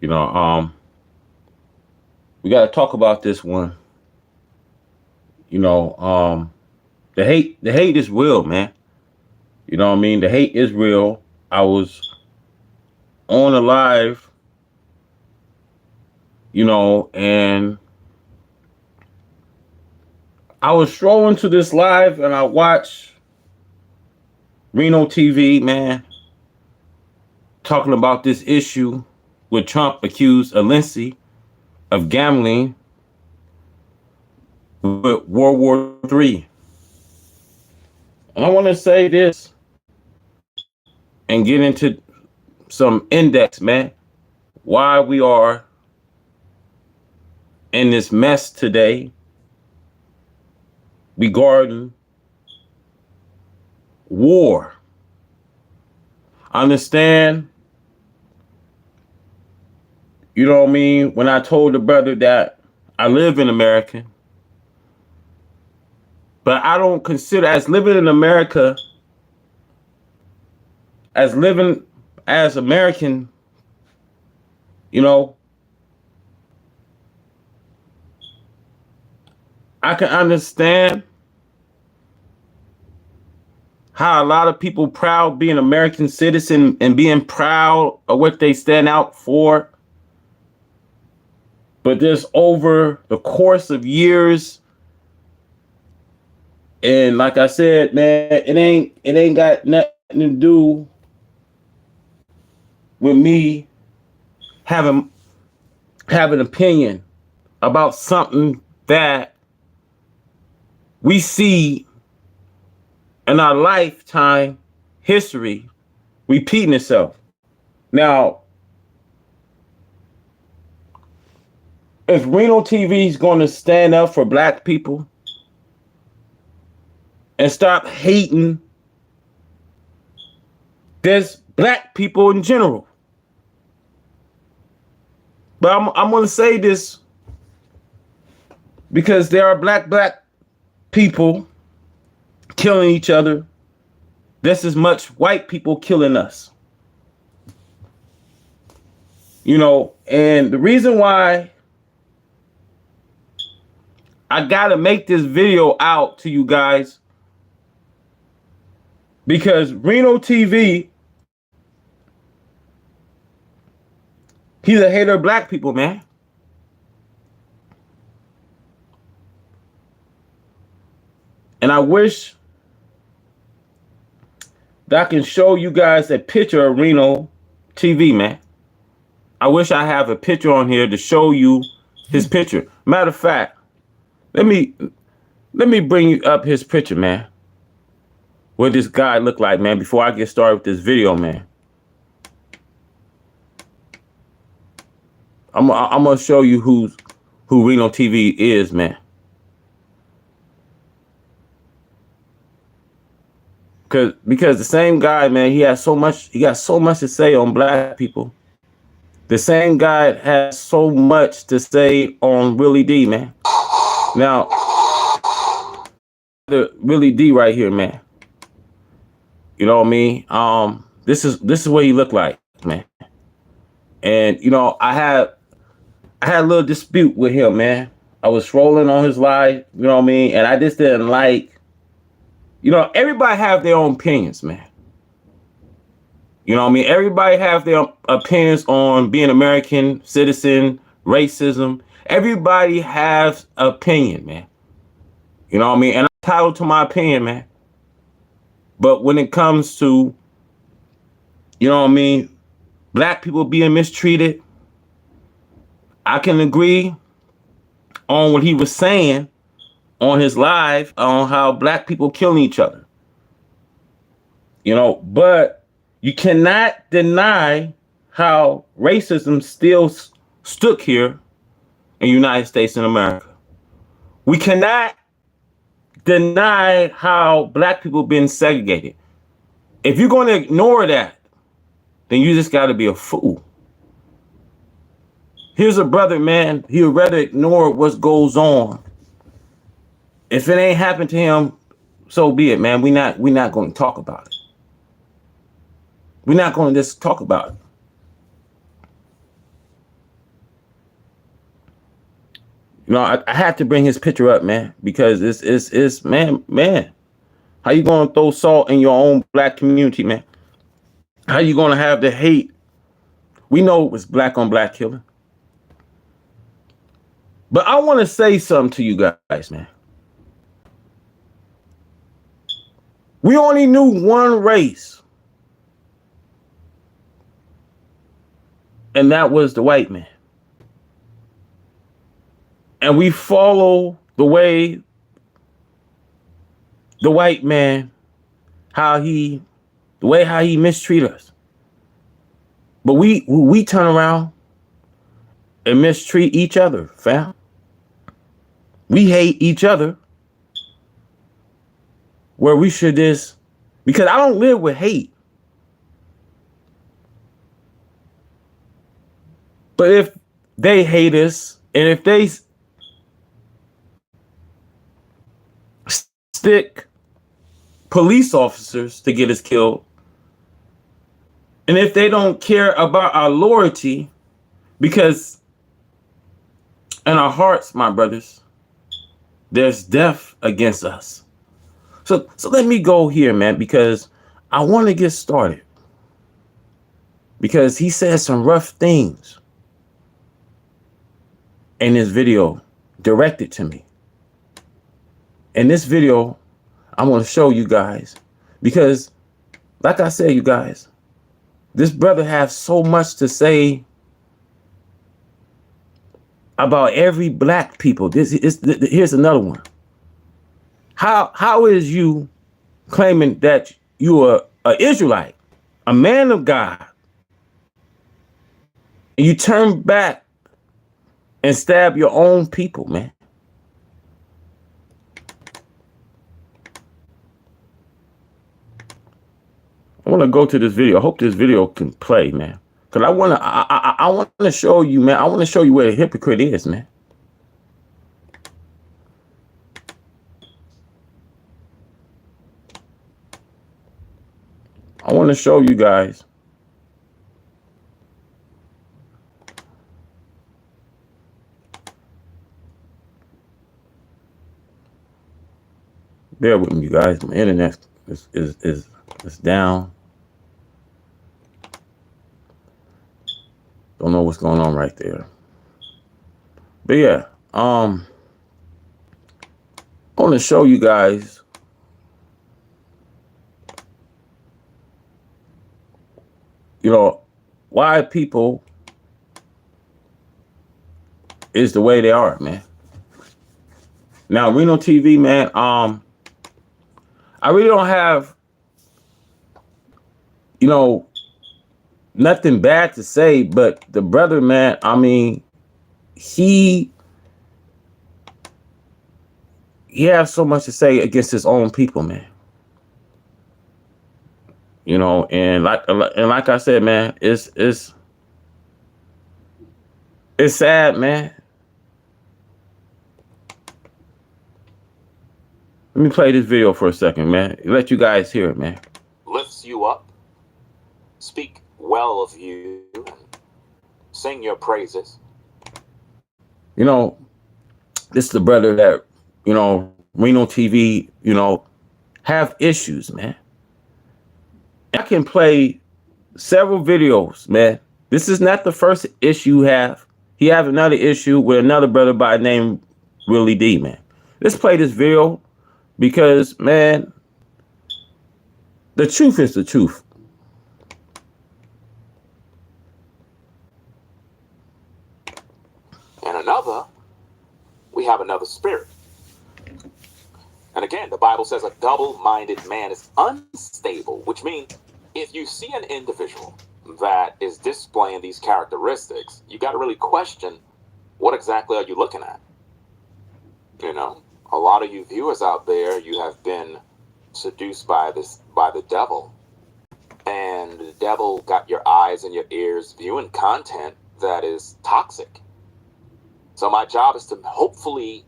You know, we got to talk about this one. You know, the hate is real, man. You know what I mean? The hate is real. I was on a live, and I was strolling to this live and I watched Reno TV, man, talking about this issue with Trump accused Lindsay of gambling with World War III. And I want to say this and get into some index, man, why we are in this mess today regarding war. I understand, you know what I mean, when I told the brother that I live in America, but I don't consider as living in America, as living as American, you know, I can understand how a lot of people proud being American citizen and being proud of what they stand out for. But just over the course of years, and like I said, man, it ain't got nothing to do with me having an opinion about something that we see in our lifetime history repeating itself. Now, if Reno TV is going to stand up for black people and stop hating, there's black people in general. But I'm going to say this because there are black people killing each other just as much white people killing us. You know, and the reason why I gotta make this video out to you guys, because Reno TV, he's a hater of black people, man. And I wish that I can show you guys a picture of Reno TV, man. I wish I have a picture on here to show you his picture. Matter of fact, let me bring up his picture, man. What this guy look like, man, before I get started with this video, man. I'm gonna show you who Reno TV is, man. Because the same guy, man, he got so much to say on black people. The same guy has so much to say on Willie D, man. Now, the Willie D right here, man. You know what I mean? This is what he looked like, man. And you know, I had a little dispute with him, man. I was scrolling on his live, you know what I mean, and I just didn't like. You know, everybody have their own opinions, man. You know what I mean? Everybody have their opinions on being American citizen, racism. Everybody has an opinion, man. You know what I mean? And I'm entitled to my opinion, man. But when it comes to, you know what I mean, black people being mistreated, I can agree on what he was saying on his live on how black people killing each other. You know, but you cannot deny how racism still stuck here in the United States and America. We cannot deny how black people been segregated. If you're going to ignore that, then you just got to be a fool. Here's a brother, man, he would rather ignore what goes on. If it ain't happened to him, so be it, man. We're not going to talk about it. We're not going to just talk about it. You know, I had to bring his picture up, man, because it's man. How you gonna throw salt in your own black community, man? How you gonna have the hate? We know it was black on black killing. But I want to say something to you guys, man. We only knew one race, and that was the white man. And we follow the way the white man, how he mistreat us. But we turn around and mistreat each other, fam. We hate each other where we should just, because I don't live with hate. But if they hate us, and if they stick police officers to get us killed, and if they don't care about our loyalty, because in our hearts, my brothers, there's death against us. So let me go here, man, because I want to get started. Because he said some rough things in this video directed to me. In this video, I want to show you guys, because like I said, you guys, this brother has so much to say about every black people. Here's another one. How is you claiming that you are an Israelite, a man of God, and you turn back and stab your own people, man? I want to go to this video. I hope this video can play, man. Because I want to show you, man. I want to show you where the hypocrite is, man. I want to show you guys. Bear with me, you guys. My internet is down. Don't know what's going on right there. But yeah, I want to show you guys why people is the way they are, man. Now, Reno TV, man, I really don't have, nothing bad to say, but the brother, man, I mean, he has so much to say against his own people, man. And like I said, man, it's sad, man. Let me play this video for a second, man. Let you guys hear it, man. Lifts you up, speak well of you, sing your praises. This is the brother that, Reno TV, have issues, man. I can play several videos, man. This is not the first issue you have. He have another issue with another brother by the name Willie D, man. Let's play this video because, man, the truth is the truth. And another, we have another spirit. And again, the Bible says a double-minded man is unstable, which means if you see an individual that is displaying these characteristics, you got to really question what exactly are you looking at. A lot of you viewers out there, you have been seduced by the devil, and the devil got your eyes and your ears viewing content that is toxic. So my job is to hopefully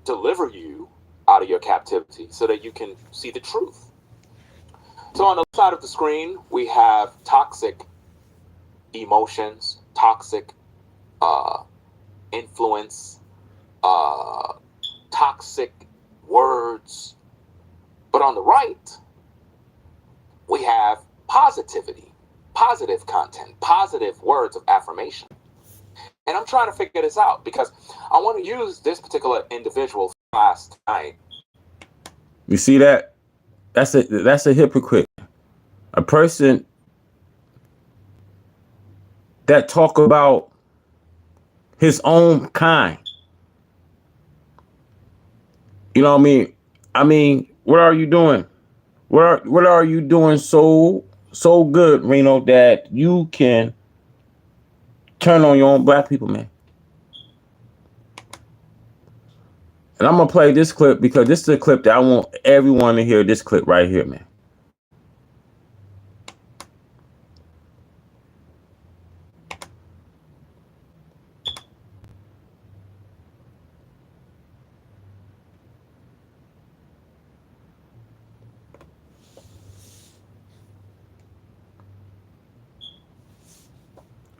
deliver you out of your captivity so that you can see the truth. So on the side of the screen, we have toxic emotions, toxic influence, toxic words. But on the right, we have positivity, positive content, positive words of affirmation. And I'm trying to figure this out because I want to use this particular individual last night. You see that? That's a hypocrite. A person that talk about his own kind. You know what I mean? I mean, what are you doing? What are you doing so good, Reno, that you can turn on your own black people, man? And I'm gonna play this clip because this is a clip that I want everyone to hear. This clip right here, man.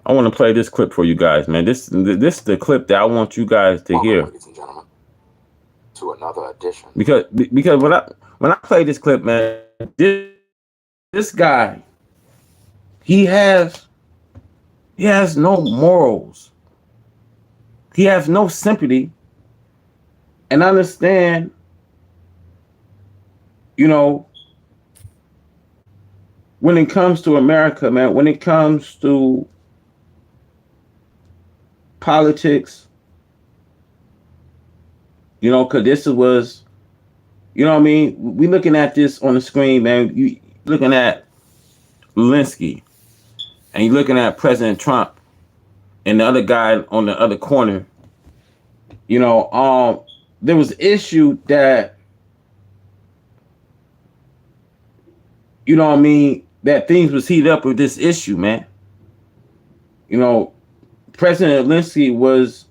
I want to play this clip for you guys, man. This is the clip that I want you guys to hear. Ladies and gentlemen, to another edition. Because when I play this clip, man, this guy, he has no morals. He has no sympathy. And understand, you know, when it comes to America, man, when it comes to politics, you know, because this was, you know what I mean? We looking at this on the screen, man. You looking at Zelensky, and you're looking at President Trump, and the other guy on the other corner. You know, there was an issue that, you know what I mean, that things was heated up with this issue, man. You know, President Zelensky was,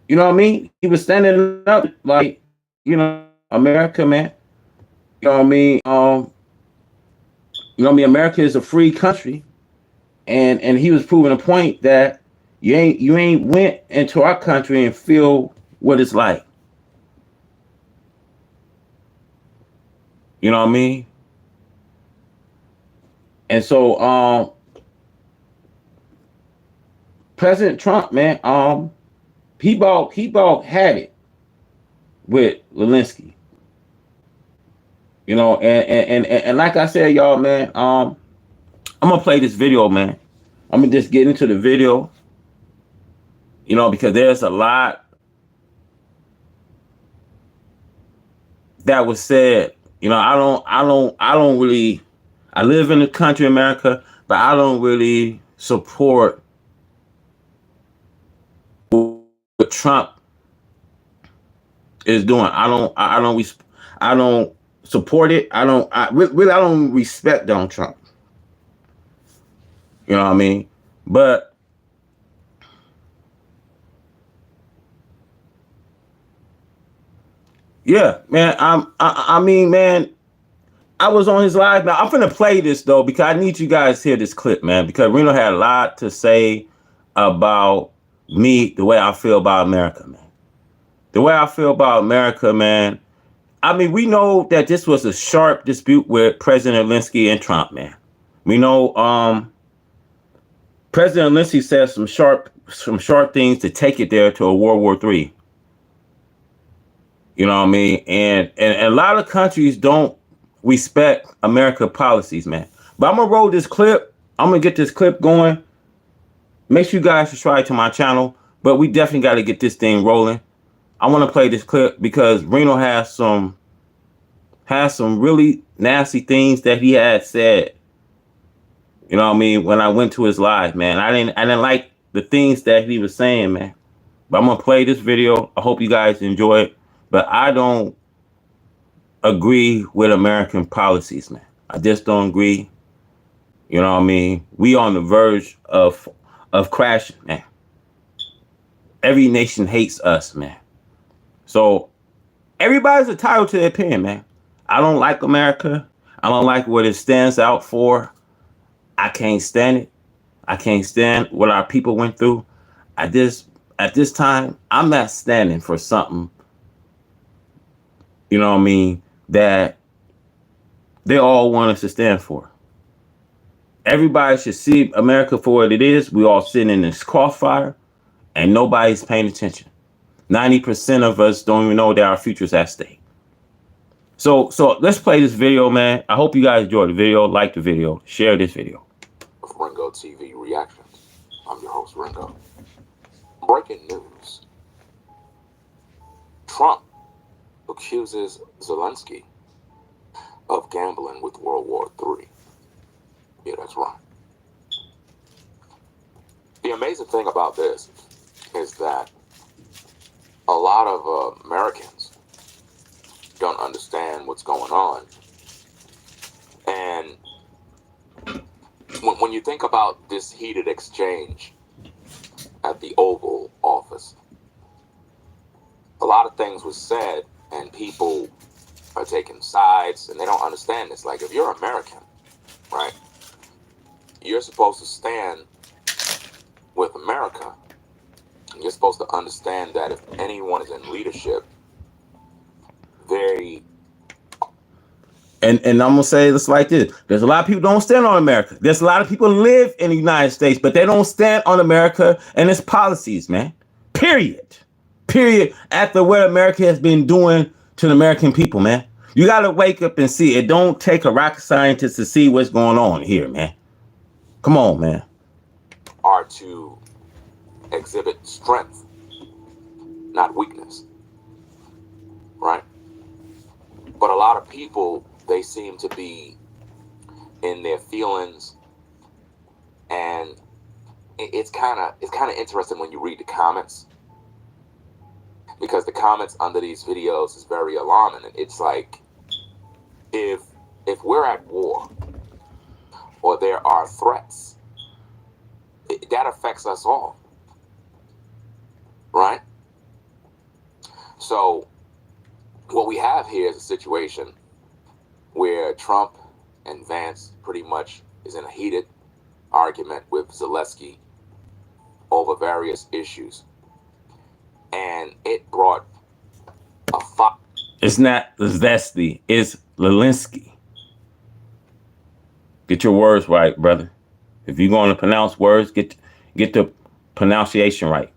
you know what I mean? He was standing up like, you know, America, man. You know what I mean? You know what I mean? America is a free country, and he was proving a point that you ain't went into our country and feel what it's like. You know what I mean? And so, President Trump, man, he had it with Zelensky. You know, and like I said, y'all, man, I'm gonna play this video, man. I'm gonna just get into the video. You know, because there's a lot that was said. You know, I don't really, I live in the country, America, but I don't really support what Trump is doing. I don't support it. I don't respect Donald Trump. You know what I mean? But yeah, man, I mean, man, I was on his live. Now I'm finna play this though, because I need you guys to hear this clip, man, because Reno had a lot to say about me, the way I feel about America, man. The way I feel about America, man. I mean, we know that this was a sharp dispute with President Zelensky and Trump, man. We know President Zelensky said some sharp things to take it there to a World War III. You know what I mean? And a lot of countries don't respect America policies, man. But I'm gonna roll this clip. I'm gonna get this clip going. Make sure you guys subscribe to my channel. But we definitely got to get this thing rolling. I want to play this clip because Reno has some really nasty things that he had said. You know what I mean? When I went to his live, man, I didn't like the things that he was saying, man. But I'm gonna play this video. I hope you guys enjoy it. But I don't agree with American policies, man. I just don't agree. You know what I mean? We on the verge of crashing, man. Every nation hates us, man. So everybody's entitled to their opinion, man. I don't like America. I don't like what it stands out for. I can't stand it. I can't stand what our people went through. I just at this time, I'm not standing for something, you know what I mean, that they all want us to stand for. Everybody should see America for what it is. We all sitting in this crossfire and nobody's paying attention. 90% of us don't even know that our future is at stake. So let's play this video, man. I hope you guys enjoyed the video. Like the video. Share this video. Ringo TV Reactions. I'm your host, Ringo. Breaking news. Trump accuses Zelensky of gambling with World War III. Yeah, that's right. The amazing thing about this is that a lot of Americans don't understand what's going on. And when you think about this heated exchange at the Oval Office, a lot of things was said and people are taking sides and they don't understand this. Like, if you're American, right, you're supposed to stand with America. You're supposed to understand that if anyone is in leadership, And I'm gonna say this like this: there's a lot of people don't stand on America. There's a lot of people live in the United States, but they don't stand on America and its policies, man. Period. After what America has been doing to the American people, man. You gotta wake up and see. It don't take a rocket scientist to see what's going on here, man. Come on, man. Are to exhibit strength, not weakness, right? But a lot of people, they seem to be in their feelings, and it's kind of interesting when you read the comments, because the comments under these videos is very alarming. It's like, if we're at war or there are threats, that affects us all, right? So what we have here is a situation where Trump and Vance pretty much is in a heated argument with Zelensky over various issues. And it brought a fight. It's not Zelensky, it's Zelensky. Get your words right, brother. If you're going to pronounce words, get the pronunciation right.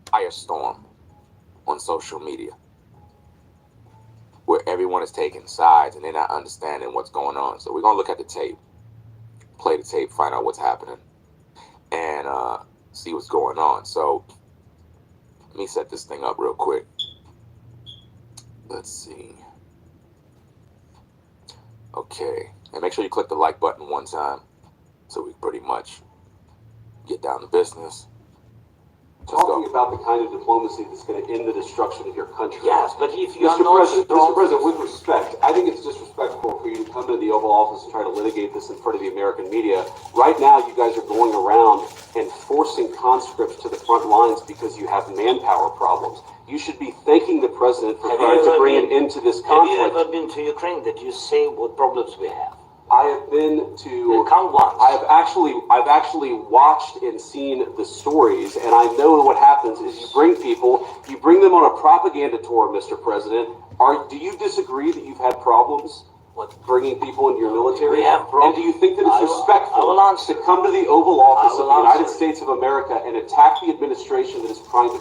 Firestorm on social media, where everyone is taking sides and they're not understanding what's going on. So we're going to look at the tape, play the tape, find out what's happening, and see what's going on. So let me set this thing up real quick. Let's see. Okay. And make sure you click the like button one time so we pretty much get down to business. Talking about the kind of diplomacy that's going to end the destruction of your country. Yes, but if you are Mr. not President, strong... Mr. President, with respect, I think it's disrespectful for you to come to the Oval Office and try to litigate this in front of the American media. Right now, you guys are going around and forcing conscripts to the front lines because you have manpower problems. You should be thanking the president for trying to bring an end to this conflict. Have you ever been to Ukraine that you say what problems we have? I have been to. Come once. I've actually watched and seen the stories, and I know what happens is you bring them on a propaganda tour, Mr. President. Do you disagree that you've had problems with bringing people into your military? We have problems. And do you think that it's respectful to come to the Oval Office of the United States of America and attack the administration that is trying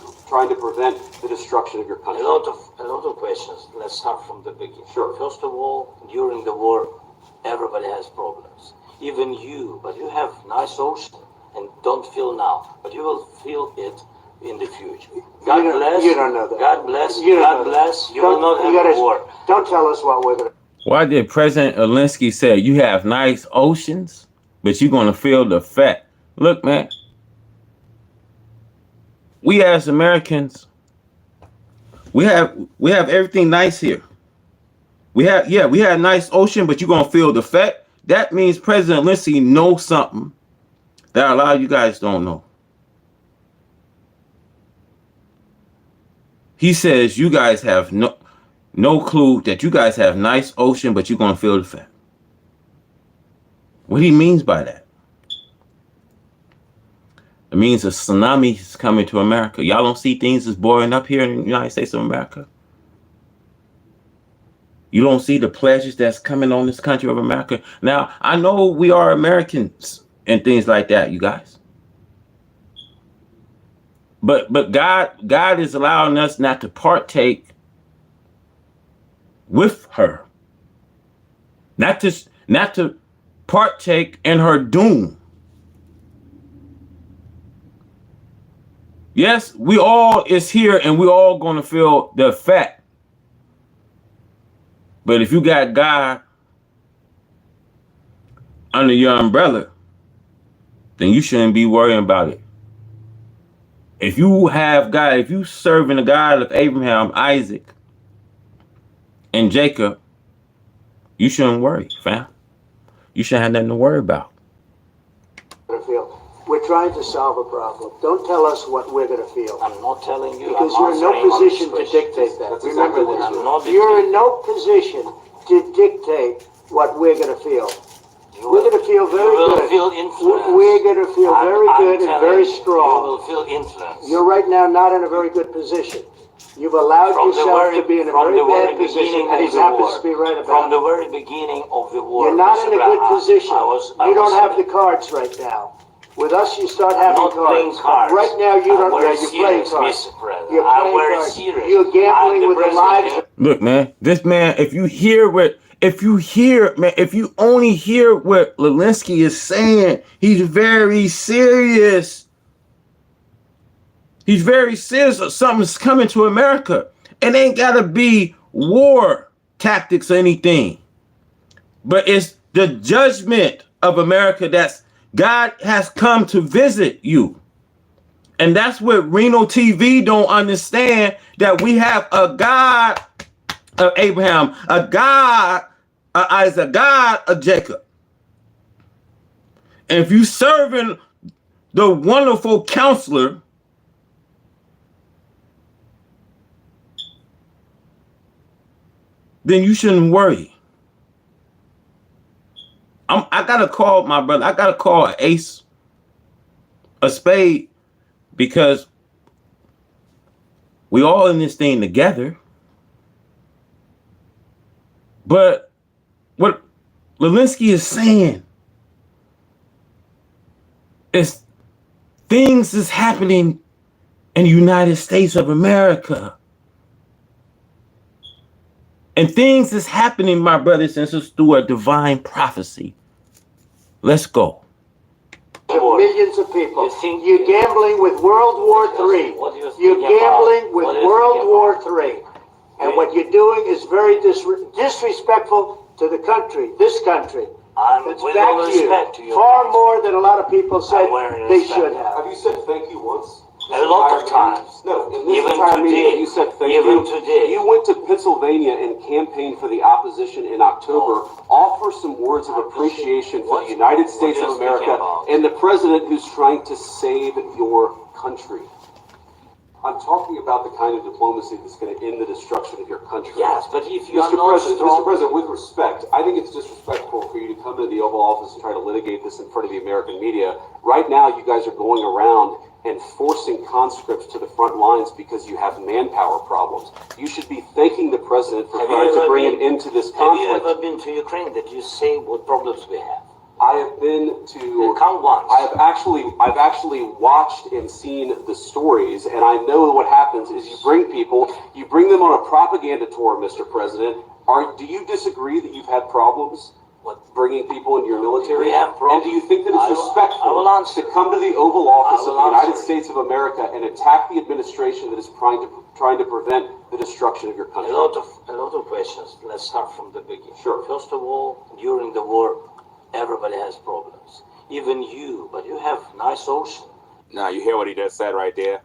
to prevent the destruction of your country? A lot of questions. Let's start from the beginning. Sure. First of all, during the war, everybody has problems. Even you, but you have nice ocean and don't feel now, but you will feel it in the future. God bless. You don't know that. God bless. You don't God know bless. that. You will not have a war. Don't tell us what we're going to. Why did President Zelensky say you have nice oceans, but you're going to feel the effect? Look, man, we as Americans, we have everything nice here. We had a nice ocean, but you're going to feel the effect. That means President Zelensky knows something that a lot of you guys don't know. He says you guys have no clue that you guys have nice ocean, but you're going to feel the effect. What he means by that? It means a tsunami is coming to America. Y'all don't see things as boiling up here in the United States of America? You don't see the pleasures that's coming on this country of America. Now, I know we are Americans and things like that, you guys. But God is allowing us not to partake with her. Not to partake in her doom. Yes, we all is here and we all gonna feel the effect. But if you got God under your umbrella, then you shouldn't be worrying about it. If you have God, if you serving the God of Abraham, Isaac, and Jacob, you shouldn't worry, fam. You shouldn't have nothing to worry about. We're trying to solve a problem. Don't tell us what we're going to feel. I'm not telling you. Because you're in no position to dictate that. Remember this. You're in no position to dictate what we're going to feel. We're going to feel very good. We're going to feel very good and very strong. You will feel influence. You're right now not in a very good position. You've allowed yourself to be in a very bad position, and he happens to be right about it. From the very beginning of the war. You're not in a good position. You don't have the cards right now. With us, you start having cards. Right now, you don't. You're playing cards. You're playing cards. You're gambling with the lives. Look, man, this man. If you only hear what Lewinsky is saying, he's very serious. He's very serious that something's coming to America. It ain't gotta be war tactics or anything, but it's the judgment of America that's God has come to visit you. And that's what Reno TV don't understand, that we have a God of Abraham, a God of Isaac, a God of Jacob. And if you serving the wonderful counselor, then you shouldn't worry. I gotta call my brother. I gotta call an ace, a spade, because we all in this thing together. But what Lewinsky is saying is things is happening in the United States of America. And things is happening, my brothers and sisters, through a divine prophecy. Let's go. Millions of people. You're gambling with World War III. You're gambling with World War III. And what you're doing is very disrespectful to the country, this country. It's back to you. Far more than a lot of people said they should have. Have you said thank you once? A lot of times. No, in this Even entire today. meeting, you said thank you. Even today. You went to Pennsylvania and campaigned for the opposition in October. Offer some words of appreciation for the United States of America and the president who's trying to save your country. I'm talking about the kind of diplomacy that's going to end the destruction of your country. Yes, but if you are Mr. not President, strong... Mr. President, with respect, I think it's disrespectful for you to come into the Oval Office and try to litigate this in front of the American media. Right now, you guys are going around and forcing conscripts to the front lines because you have manpower problems. You should be thanking the president for trying to bring an end to this conflict. Have you ever been to Ukraine that you say what problems we have? I have been to. Come once. I've actually watched and seen the stories, and I know what happens is you bring them on a propaganda tour, Mr. President. Do you disagree that you've had problems bringing people into your military? We have problems. And do you think that it's respectful to come to the Oval Office of the United States of America and attack the administration that is trying to prevent the destruction of your country? A lot of questions. Let's start from the beginning. Sure. First of all, during the war, everybody has problems. Even you, but you have nice ocean. Now, you hear what he just said right there?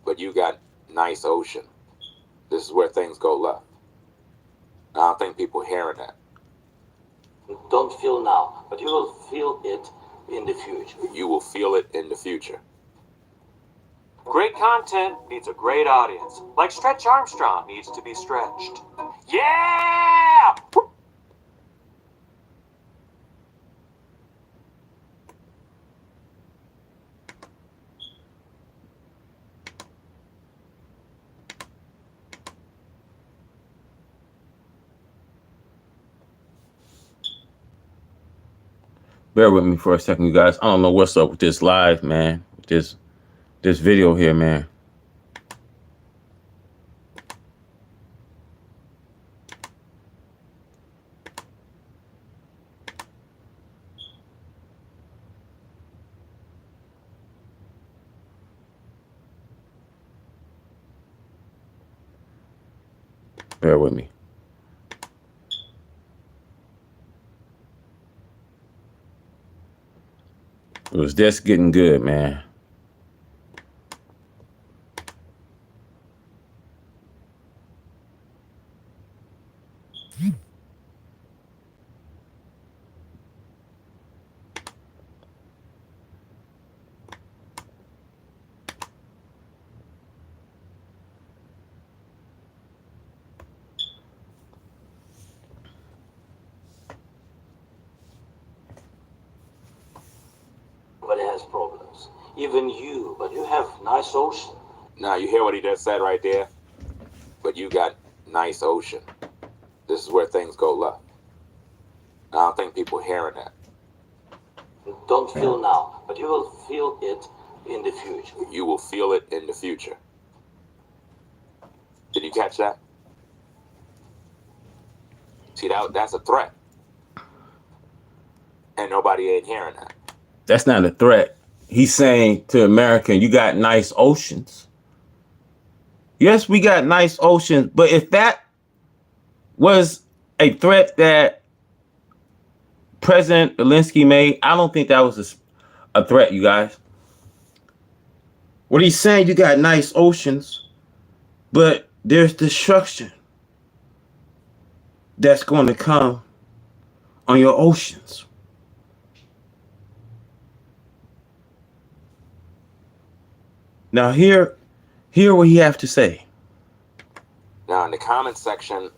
But you got nice ocean. This is where things go left. I don't think people are hearing that. Don't feel now, but you will feel it in the future. You will feel it in the future. Great content needs a great audience. Like Stretch Armstrong needs to be stretched. Yeah! Bear with me for a second, you guys. I don't know what's up with this live, man. This video here, man. Bear with me. It was just getting good, man. Everybody has problems. Even you, but you have nice ocean. Now, you hear what he just said right there? But you got nice ocean. This is where things go left. I don't think people are hearing that. You don't feel now, but you will feel it in the future. You will feel it in the future. Did you catch that? See, that's a threat. And nobody ain't hearing that. That's not a threat. He's saying to America, you got nice oceans. Yes, we got nice oceans, but if that was a threat that President Zelensky made, I don't think that was a threat, you guys. What he's saying, you got nice oceans, but there's destruction that's going to come on your oceans. Now, hear what he have to say. Now, in the comment section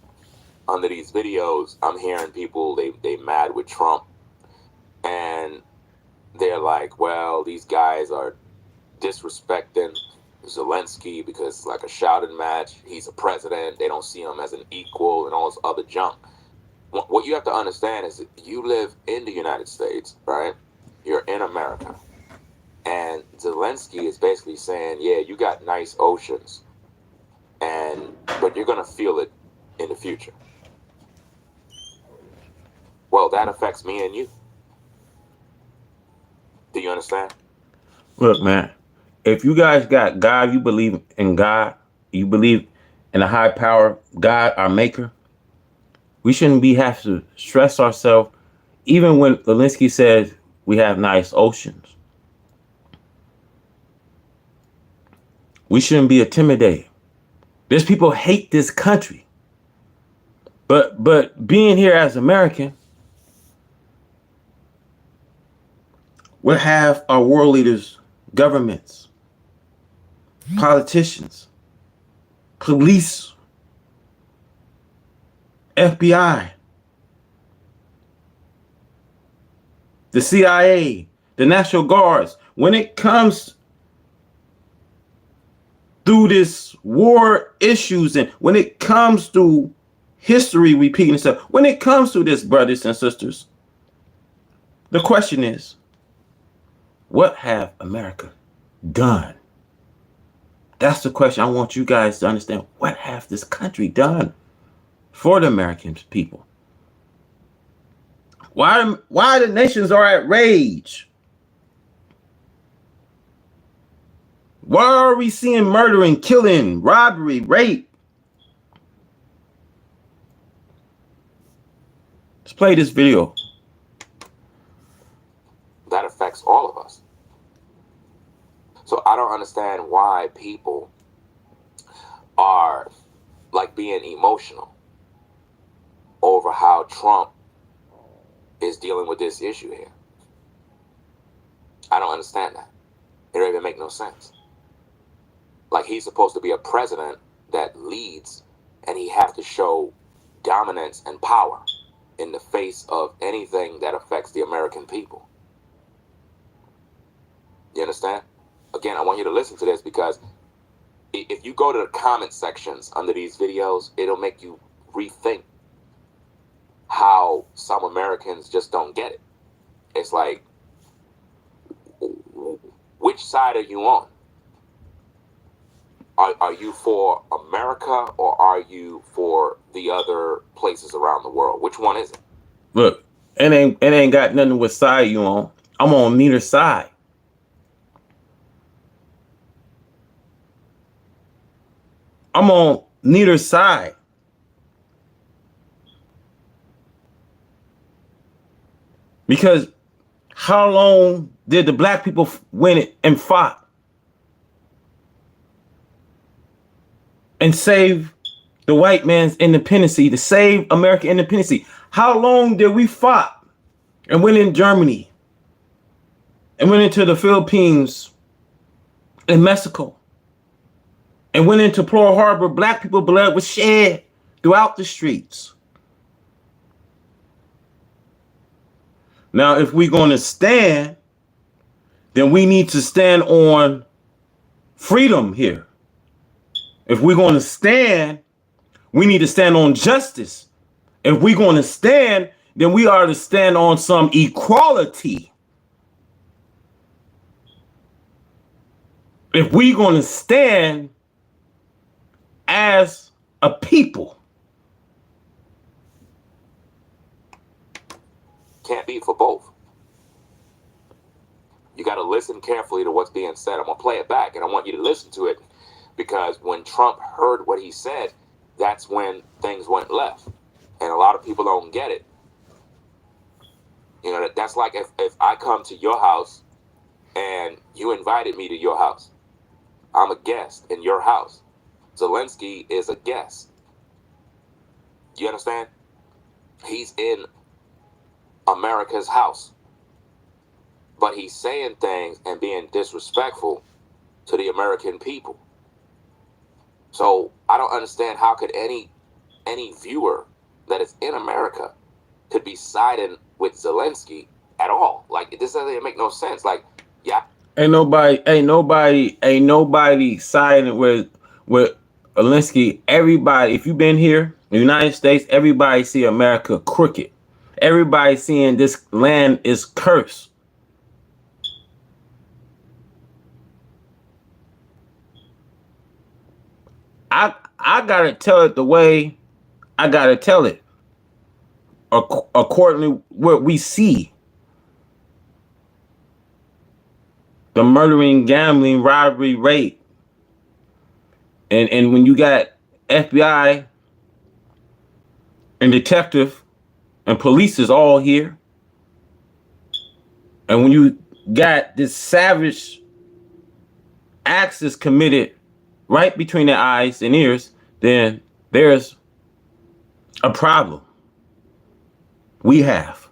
under these videos, I'm hearing people, they mad with Trump. And they're like, well, these guys are disrespecting Zelensky because it's like a shouting match. He's a president. They don't see him as an equal and all this other junk. What you have to understand is that you live in the United States, right? You're in America. And Zelensky is basically saying, yeah, you got nice oceans, but you're going to feel it in the future. Well, that affects me and you. Do you understand? Look, man, if you guys got God, you believe in God, you believe in a high power, God, our maker, we shouldn't have to stress ourselves, even when Zelensky says we have nice oceans. We shouldn't be intimidated. There's people hate this country. But being here as American, we'll have our world leaders, governments, politicians, police, FBI, the CIA, the National Guards. When it comes through this war issues and when it comes to history repeating itself, when it comes to this, brothers and sisters, the question is, what have America done? That's the question I want you guys to understand. What have this country done for the American people? Why the nations are at rage? Why are we seeing murdering, killing, robbery, rape? Let's play this video. That affects all of us. So I don't understand why people are like being emotional over how Trump is dealing with this issue here. I don't understand that. It don't even make no sense. Like, he's supposed to be a president that leads, and he have to show dominance and power in the face of anything that affects the American people. You understand? Again, I want you to listen to this, because if you go to the comment sections under these videos, it'll make you rethink how some Americans just don't get it. It's like, which side are you on? Are you for America or are you for the other places around the world? Which one is it? Look, it ain't got nothing with side you on. I'm on neither side. I'm on neither side. Because how long did the black people win it and fought and save the white man's independency, to save American independency? How long did we fought and went in Germany and went into the Philippines and Mexico and went into Pearl Harbor? Black people blood was shed throughout the streets. Now, if we're going to stand, then we need to stand on freedom here. If we're going to stand, we need to stand on justice. If we're going to stand, then we are to stand on some equality. If we're going to stand as a people. Can't be for both. You got to listen carefully to what's being said. I'm going to play it back, and I want you to listen to it, because when Trump heard what he said, that's when things went left. And a lot of people don't get it. You know, that's like if I come to your house and you invited me to your house. I'm a guest in your house. Zelensky is a guest. You understand? He's in America's house. But he's saying things and being disrespectful to the American people. So I don't understand how could any viewer that is in America could be siding with Zelensky at all. Like, this doesn't make no sense. Like, yeah. Ain't nobody siding with Zelensky. Everybody, if you've been here in the United States, everybody see America crooked. Everybody seeing this land is cursed. I gotta tell it the way I gotta tell it, according to what we see. The murdering, gambling, robbery, rape. And when you got FBI and detective and police is all here. And when you got this savage acts is committed right between their eyes and ears, then there's a problem. We have.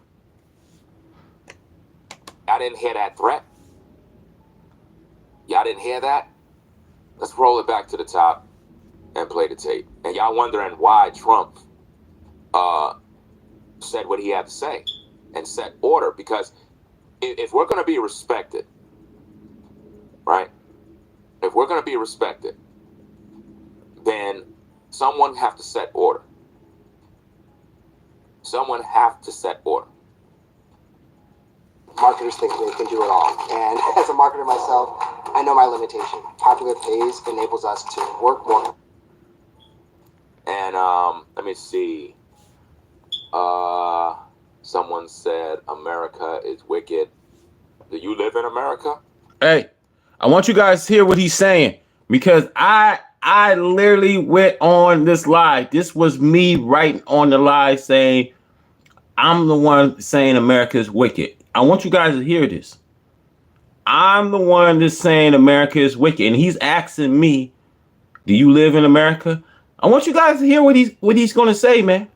I didn't hear that threat. Y'all didn't hear that? Let's roll it back to the top and play the tape. And y'all wondering why Trump said what he had to say and set order. Because if we're going to be respected, right? If we're going to be respected, then someone have to set order. Someone have to set order. Marketers think they can do it all. And as a marketer myself, I know my limitation. Popular pays enables us to work more. And let me see. Someone said America is wicked. Do you live in America? Hey, I want you guys to hear what he's saying, because I literally went on this live. This was me writing on the live saying, I'm the one saying America is wicked. I want you guys to hear this. I'm the one that's saying America is wicked. And he's asking me, do you live in America? I want you guys to hear what he's going to say, man.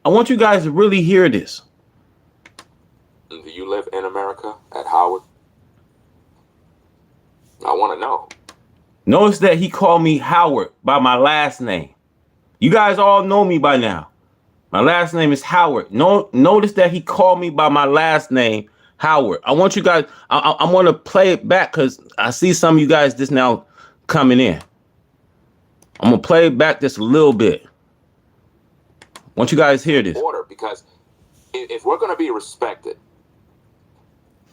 I want you guys to really hear this. Do you live in America at Howard? I want to know. Notice that he called me Howard by my last name. You guys all know me by now. My last name is Howard. Notice that he called me by my last name, Howard. I want you guys, I want to play it back because I see some of you guys just now coming in. I'm going to play it back just a little bit. I want you guys to hear this. Order, because if we're going to be respected,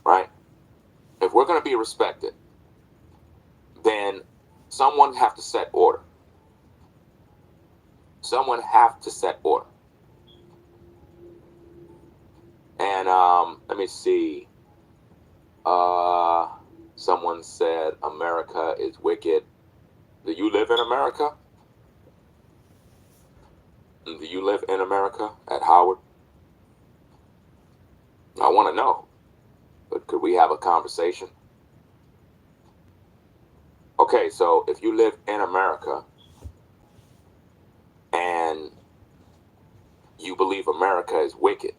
right? If we're going to be respected, then someone have to set order. Someone have to set order. And let me see. Someone said America is wicked. Do you live in America? Do you live in America at Howard? I want to know. But could we have a conversation? Okay, so if you live in America and you believe America is wicked,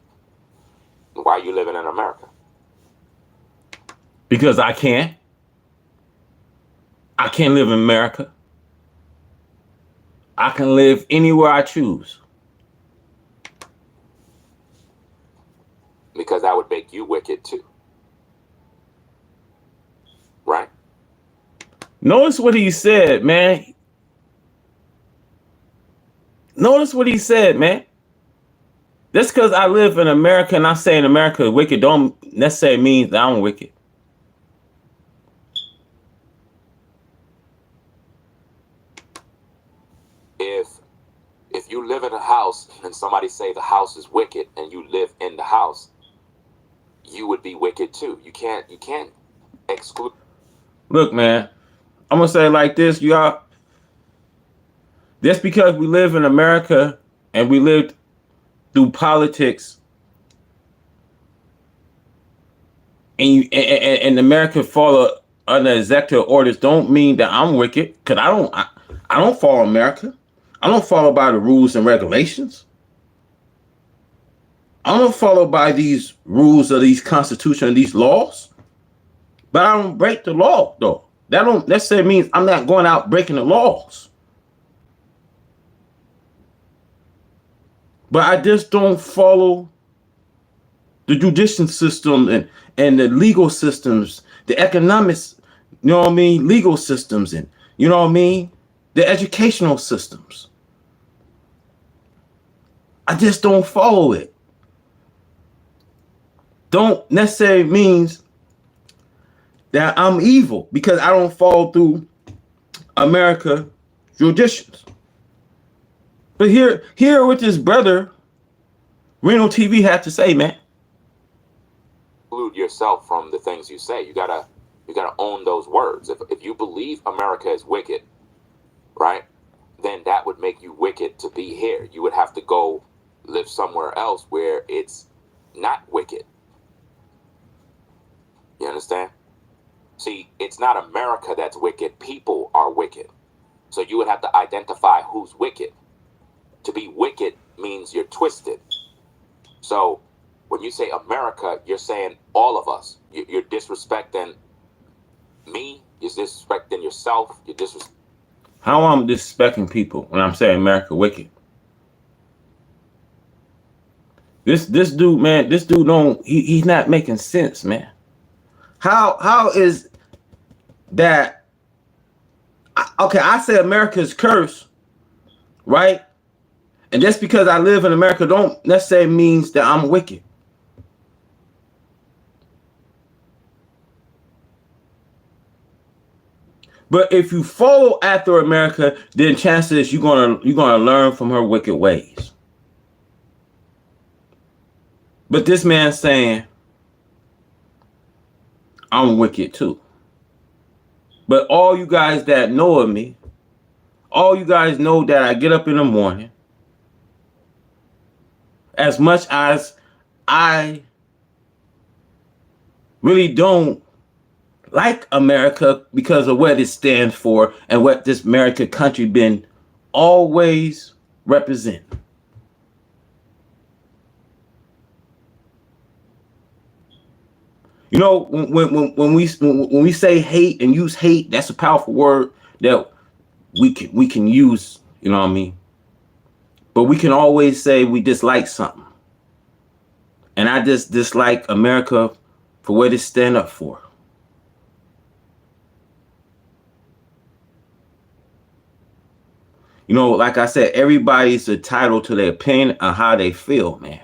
why are you living in America? Because I can't. I can't live in America. I can live anywhere I choose. Because that would make you wicked too. Right? Notice what he said, man. Notice what he said, man. Just because I live in America and I say in America is wicked don't necessarily mean that I'm wicked. If you live in a house and somebody say the house is wicked and you live in the house, you would be wicked too. You can't exclude. Look, man, I'm gonna say it like this, y'all. Just because we live in America and we lived through politics and America follow under executive orders don't mean that I'm wicked. Cause I don't follow America. I don't follow by the rules and regulations. I don't follow by these rules of these constitution and these laws. But I don't break the law though. That don't necessarily mean I'm not going out breaking the laws. But I just don't follow the judicial system and the legal systems, the economics, you know what I mean, legal systems, and you know what I mean, the educational systems. I just don't follow it. Don't necessarily means that I'm evil because I don't follow through America traditions. But hear what this brother Reno TV had to say, man. Exclude yourself from the things you say. You gotta own those words. If you believe America is wicked, right, then that would make you wicked to be here. You would have to go live somewhere else where it's not wicked. You understand? See, it's not America that's wicked. People are wicked. So you would have to identify who's wicked. To be wicked means you're twisted. So when you say America, you're saying all of us. You're disrespecting me. You're disrespecting yourself. You're disrespecting. How I'm disrespecting people when I'm saying America wicked? This dude, man, this dude he's not making sense, man. How is that? Okay, I say America's cursed, right? And just because I live in America don't necessarily means that I'm wicked. But if you follow after America, then chances you're gonna learn from her wicked ways. But this man's saying, I'm wicked too. But all you guys that know of me, all you guys know that I get up in the morning, as much as I really don't like America because of what it stands for and what this American country been always represent. You know, when we say hate and use hate, that's a powerful word that we can use, you know what I mean? But we can always say we dislike something. And I just dislike America for what it stand up for. You know, like I said, everybody's entitled to their opinion on how they feel, man.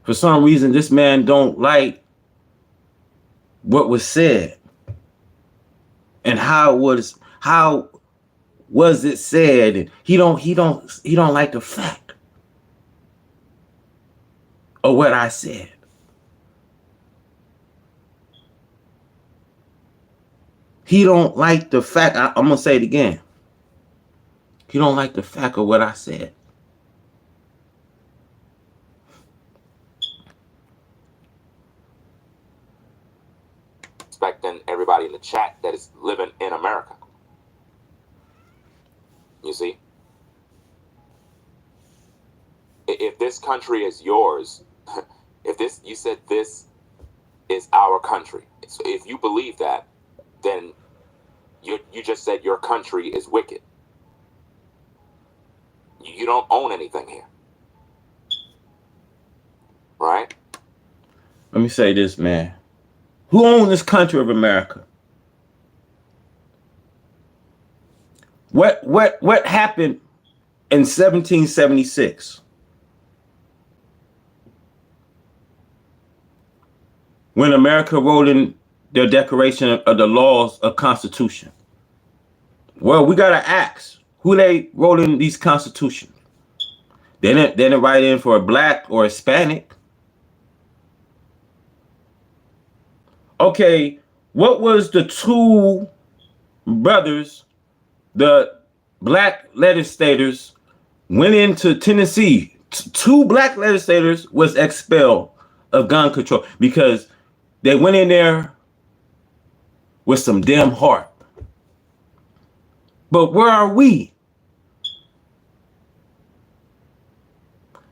For some reason, this man don't like what was said and how was it said. And he don't like the fact of what I said. He don't like the fact. I'm gonna say it again. He don't like the fact of what I said. Expecting everybody in the chat that is living in America. You see? If this country is yours, you said this is our country. So if you believe that, then you just said your country is wicked. You don't own anything here. Right? Let me say this, man. Who owns this country of America? What happened in 1776? When America wrote in their Declaration of the Laws of Constitution. Well, we gotta ask who they wrote in these constitutions. They didn't write in for a black or Hispanic. Okay, what was the two brothers, the black legislators went into Tennessee? Two black legislators was expelled of gun control because they went in there with some damn heart. But where are we?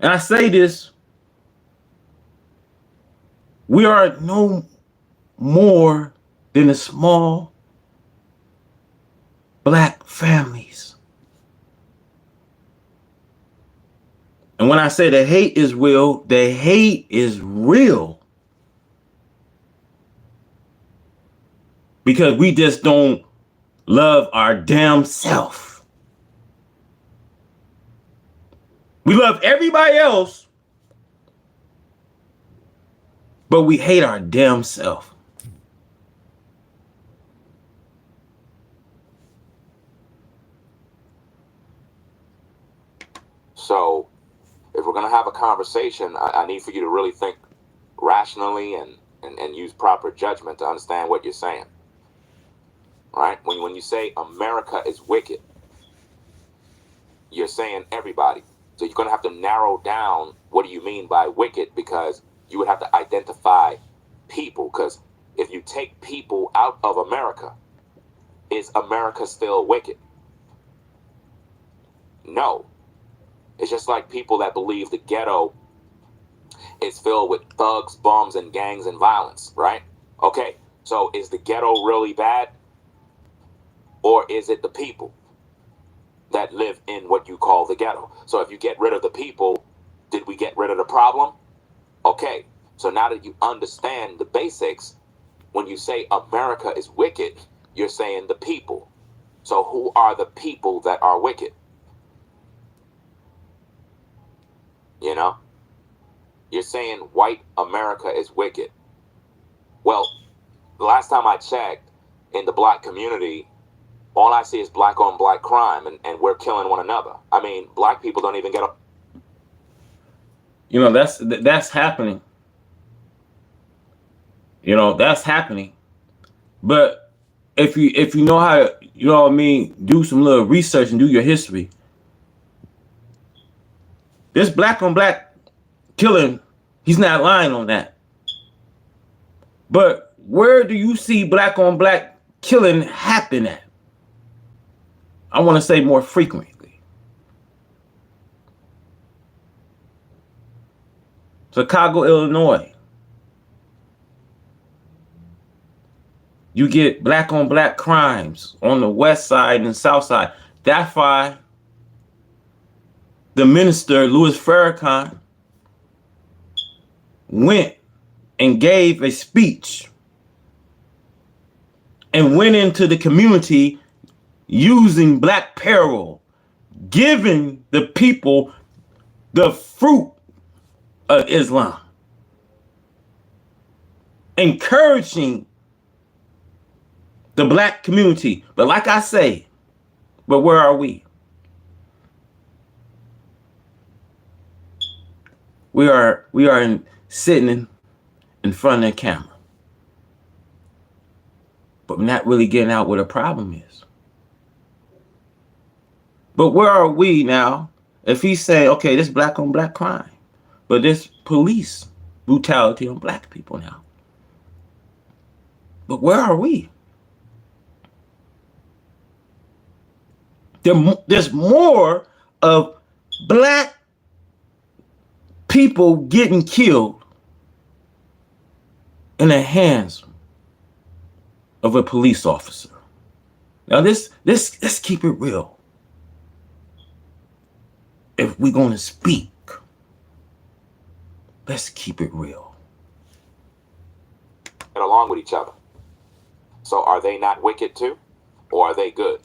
And I say this, we are no more than a small black families. And when I say the hate is real, the hate is real. Because we just don't love our damn self. We love everybody else, but we hate our damn self. So if we're going to have a conversation, I need for you to really think rationally and use proper judgment to understand what you're saying. Right? When you say America is wicked, you're saying everybody. So you're going to have to narrow down what do you mean by wicked, because you would have to identify people. Because if you take people out of America, is America still wicked? No. It's just like people that believe the ghetto is filled with thugs, bums, and gangs and violence, right? Okay, so is the ghetto really bad? Or is it the people that live in what you call the ghetto? So if you get rid of the people, did we get rid of the problem? Okay, so now that you understand the basics, when you say America is wicked, you're saying the people. So who are the people that are wicked? You know? You're saying white America is wicked. Well, the last time I checked, in the black community, all I see is black on black crime, and we're killing one another. I mean, black people don't even get a... You know, that's happening. You know, that's happening. But if you know how to, you know what I mean, do some little research and do your history. This black on black killing, he's not lying on that. But where do you see black on black killing happen at? I want to say more frequently. Chicago, Illinois. You get black on black crimes on the west side and south side. That's why the minister, Louis Farrakhan, went and gave a speech and went into the community using black peril, giving the people the fruit of Islam. encouraging the black community. But like I say, but where are we? We are sitting in front of the camera, but not really getting out what the problem is. But where are we now if he say, okay, this black on black crime, but this police brutality on black people now? But where are we? There's more of black people getting killed in the hands of a police officer. Now let's keep it real. If we're going to speak, let's keep it real. Get along with each other. So are they not wicked too? Or are they good?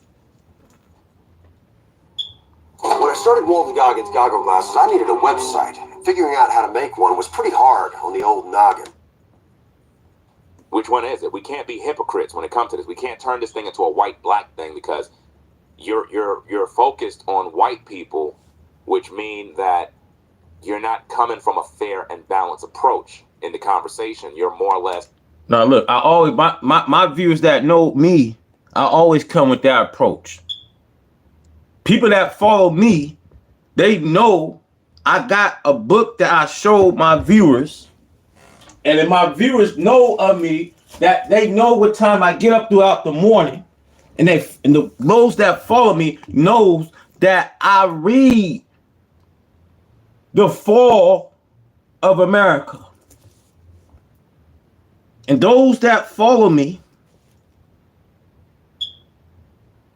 When I started Walton Goggins goggle glasses, I needed a website. Figuring out how to make one was pretty hard on the old noggin. Which one is it? We can't be hypocrites when it comes to this. We can't turn this thing into a white-black thing because you're focused on white people, which mean that you're not coming from a fair and balanced approach in the conversation. You're more or less. Now look, I always my viewers that know me, I always come with that approach. People that follow me, they know I got a book that I showed my viewers. And if my viewers know of me, that they know what time I get up throughout the morning. And those that follow me knows that I read The Fall of America. And those that follow me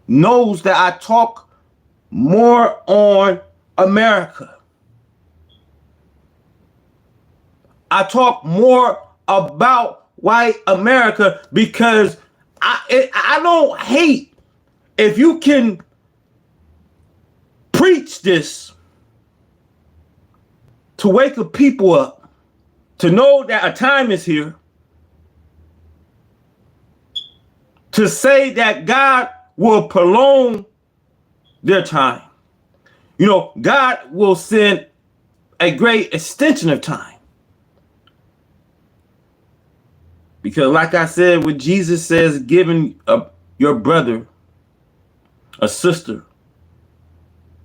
knows that I talk more on America. I talk more about white America because I don't hate if you can preach this to wake the people up, to know that a time is here, to say that God will prolong their time. You know, God will send a great extension of time. Because like I said, what Jesus says, giving your brother, a sister,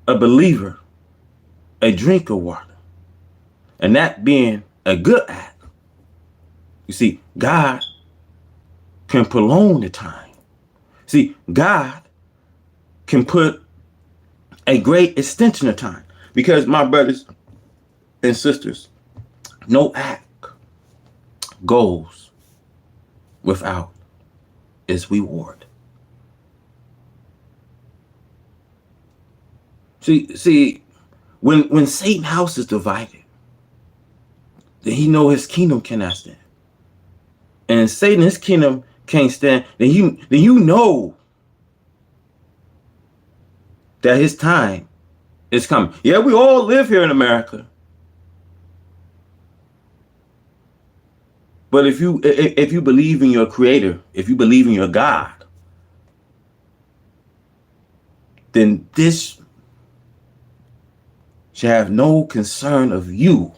a believer, a drink of water, and that being a good act. You see, God can prolong the time. See, God can put a great extension of time. Because my brothers and sisters, no act goes without its reward. See, when Satan's house is divided, then he know his kingdom cannot stand. And Satan, his kingdom can't stand, then you know that his time is coming. Yeah, we all live here in America. But if you believe in your creator, if you believe in your God, then this should have no concern of you.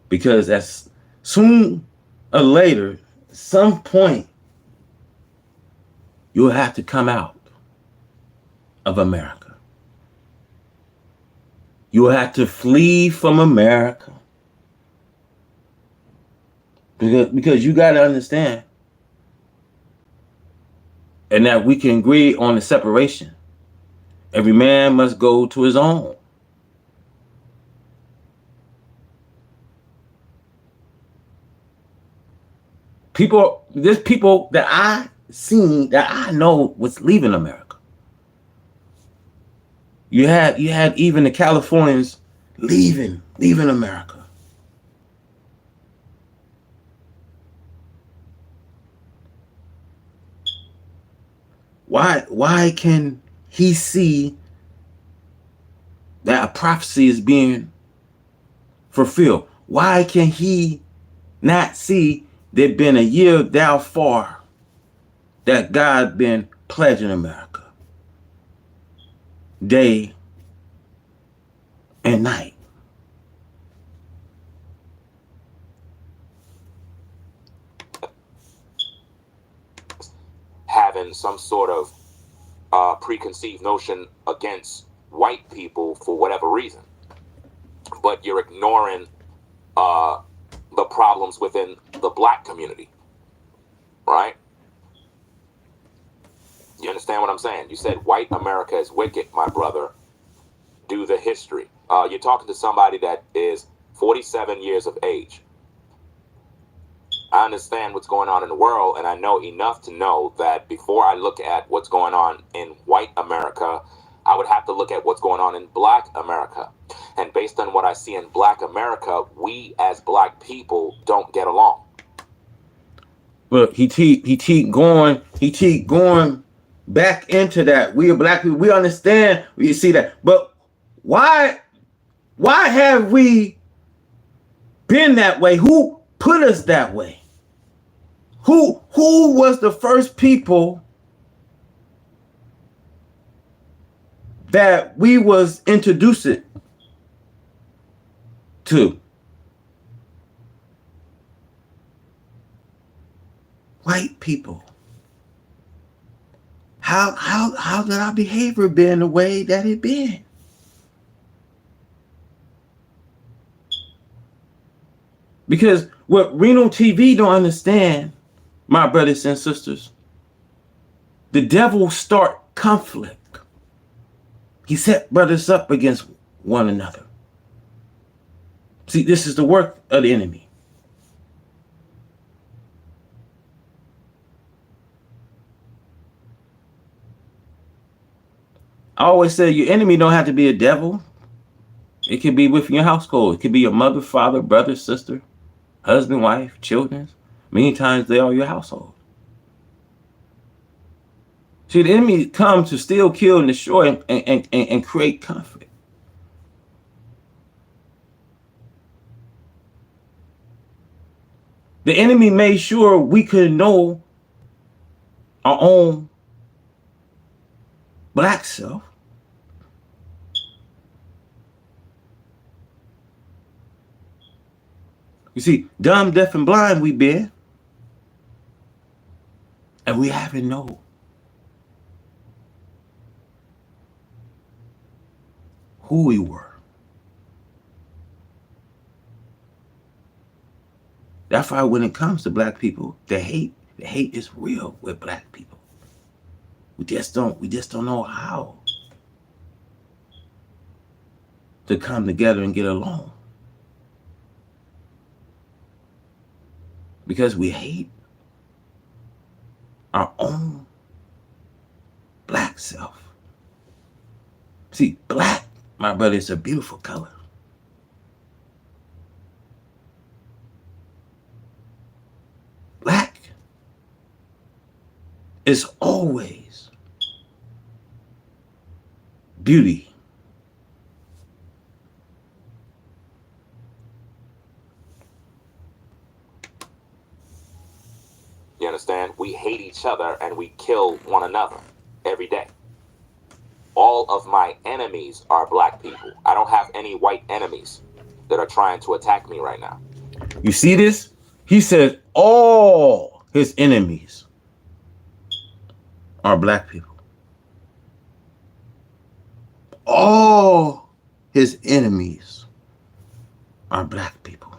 Because as soon or later, some point, you'll have to come out of America. You will have to flee from America. Because you got to understand, and that we can agree on the separation. Every man must go to his own. There's people that I seen that I know was leaving America. You had even the Californians leaving America. Why can he see that a prophecy is being fulfilled. Why can he not see there been a year thou far that God been pledging America day and night? Having some sort of preconceived notion against white people for whatever reason, but you're ignoring the problems within the black community, right? You understand what I'm saying? You said white America is wicked, my brother. Do the history. You're talking to somebody that is 47 years of age. I understand what's going on in the world, and I know enough to know that before I look at what's going on in white America, I would have to look at what's going on in black America. And based on what I see in black America, we as black people don't get along. But he keep going back into that. We are black people. We understand. We see that. But why have we been that way? Who put us that way? Who was the first people that we was introduced to? White people. How did our behavior been the way that it been? Because what Reno TV don't understand, my brothers and sisters, the devil start conflict. He set brothers up against one another. See, this is the work of the enemy. I always say your enemy don't have to be a devil. It could be within your household. It could be your mother, father, brother, sister, husband, wife, children. Many times they are your household. See, the enemy comes to steal, kill, and destroy and create conflict. The enemy made sure we could know our own black self. You see, dumb, deaf, and blind we been. And we haven't known who we were. That's why when it comes to black people, the hate is real with black people. We just don't know how to come together and get along. Because we hate our own black self. See, black, my brother, is a beautiful color. Black is always beauty. You understand? We hate each other and we kill one another every day. All of my enemies are black people. I don't have any white enemies that are trying to attack me right now. You see this? He says all his enemies are black people. All his enemies are black people.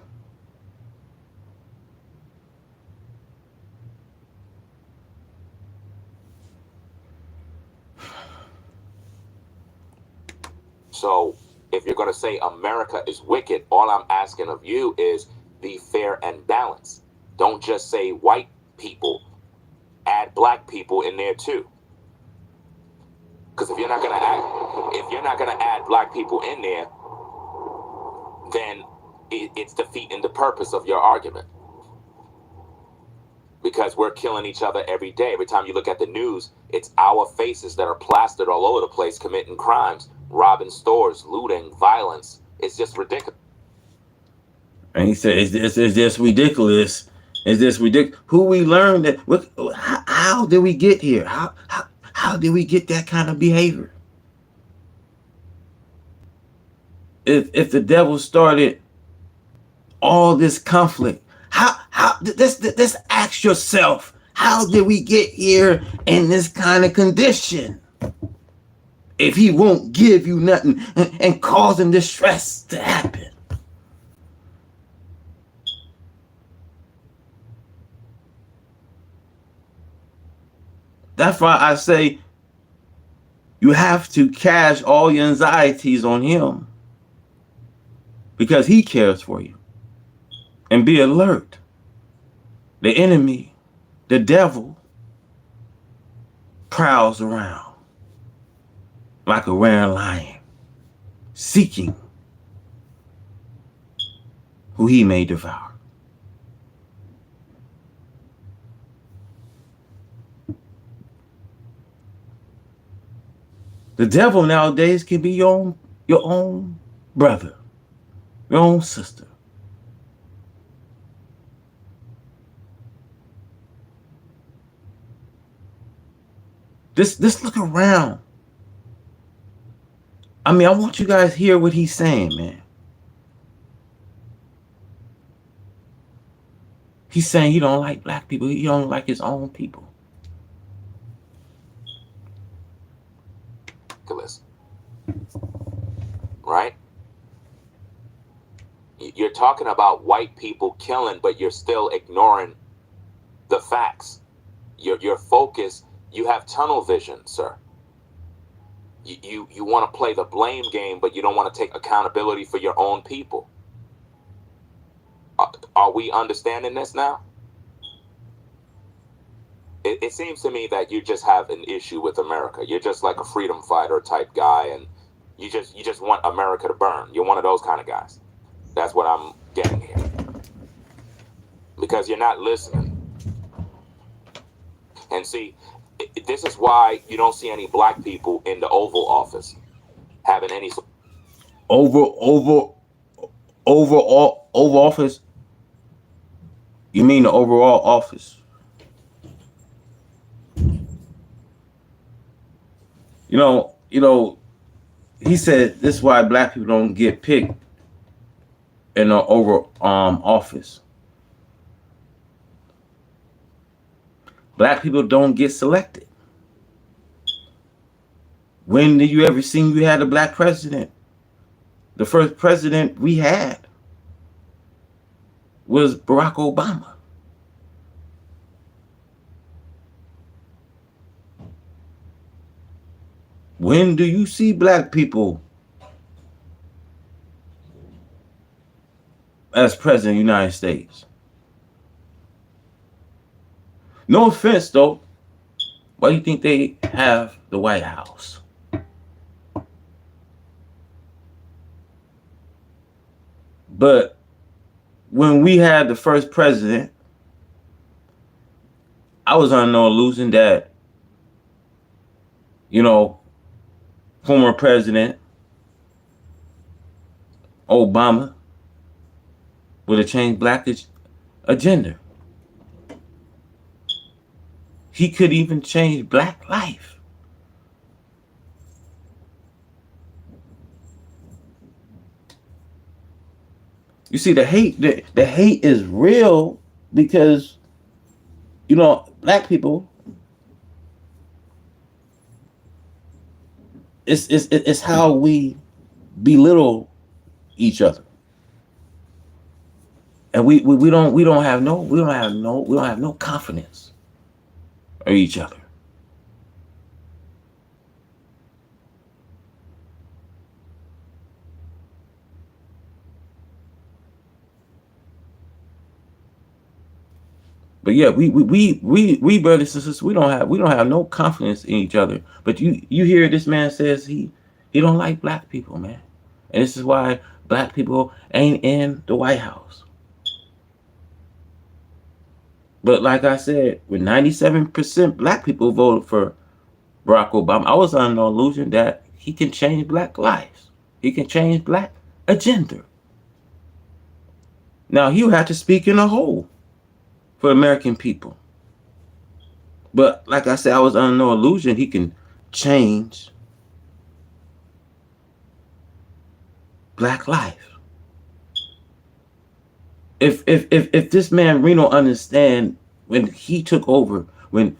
So if you're going to say America is wicked, all I'm asking of you is be fair and balanced. Don't just say white people. Add black people in there too. Because if you're not going to add black people in there, then it's defeating the purpose of your argument. Because we're killing each other every day. Every time you look at the news, It's our faces that are plastered all over the place committing crimes, robbing stores, looting, violence. It's just ridiculous. And he said, it's just ridiculous. It's just ridiculous. Who we learned that? How did we get here? How did we get that kind of behavior? If the devil started all this conflict, let's ask yourself, how did we get here in this kind of condition? If he won't give you nothing and causing distress to happen. That's why I say you have to cast all your anxieties on him, because he cares for you. And be alert. The enemy, the devil, prowls around like a roaring lion, seeking who he may devour. The devil nowadays can be your own brother, your own sister. Just look around. I mean, I want you guys to hear what he's saying, man. He's saying he don't like black people. He don't like his own people. Right? You're talking about white people killing, but you're still ignoring the facts. Your focus, you have tunnel vision, sir. You want to play the blame game, but you don't want to take accountability for your own people. Are we understanding this now? It seems to me that you just have an issue with America. You're just like a freedom fighter type guy, and you just want America to burn. You're one of those kind of guys. That's what I'm getting here. Because you're not listening. And see, this is why you don't see any black people in the Oval Office having any Oval Office. You mean the overall office? You know, he said this is why black people don't get picked in the over office. Black people don't get selected. When did you ever see we had a black president? The first president we had was Barack Obama. When do you see black people as president of the United States? No offense, though. Why do you think they have the White House? But when we had the first president, I was under no illusion that, former President Obama would have changed black agenda. He could even change black life. You see, the hate is real because, black people, it's how we belittle each other. And we don't have no confidence of each other. But yeah, we brothers and sisters, we don't have no confidence in each other. But you hear this man says he don't like black people, man. And this is why black people ain't in the White House. But like I said, when 97% black people voted for Barack Obama, I was under no illusion that he can change black lives. He can change black agenda. Now, he would have to speak in a whole for the American people. But like I said, I was under no illusion he can change black life. If this man Reno understand when he took over, when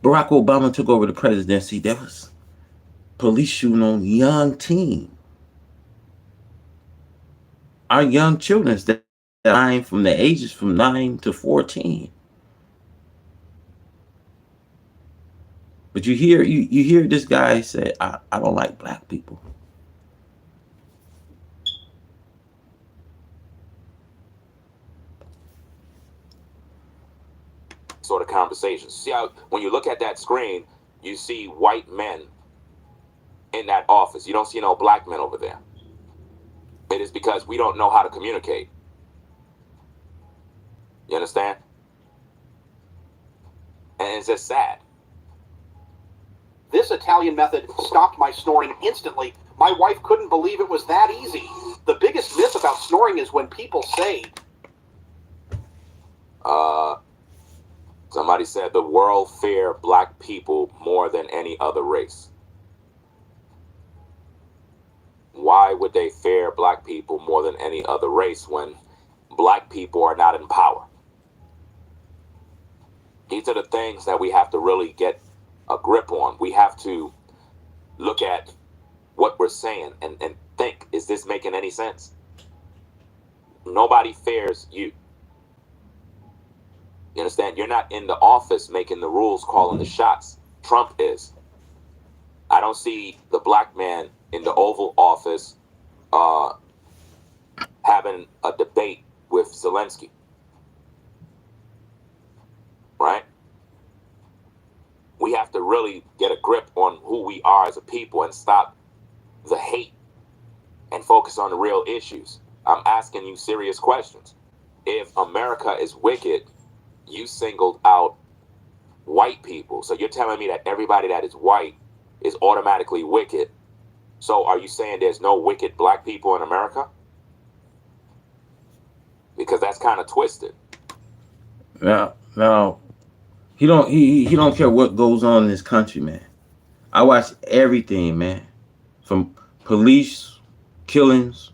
Barack Obama took over the presidency, there was police shooting on young teens. Our young children that dying from the ages from 9 to 14. But you hear this guy say, I don't like black people. Sort of conversations. See how when you look at that screen, you see white men in that office. You don't see no black men over there. It is because we don't know how to communicate. You understand? And it's just sad. This Italian method stopped my snoring instantly. My wife couldn't believe it was that easy. The biggest myth about snoring is when people say, somebody said the world fear black people more than any other race. Why would they fear black people more than any other race when black people are not in power? These are the things that we have to really get a grip on. We have to look at what we're saying and think, is this making any sense? Nobody fears you. You understand? You're not in the office making the rules, calling the shots. Trump is. I don't see the black man in the Oval Office having a debate with Zelensky. Right? We have to really get a grip on who we are as a people and stop the hate and focus on the real issues. I'm asking you serious questions. If America is wicked, you singled out white people. So you're telling me that everybody that is white is automatically wicked. So are you saying there's no wicked black people in America? Because that's kind of twisted. Now, he don't care what goes on in this country, man. I watch everything, man, from police killings,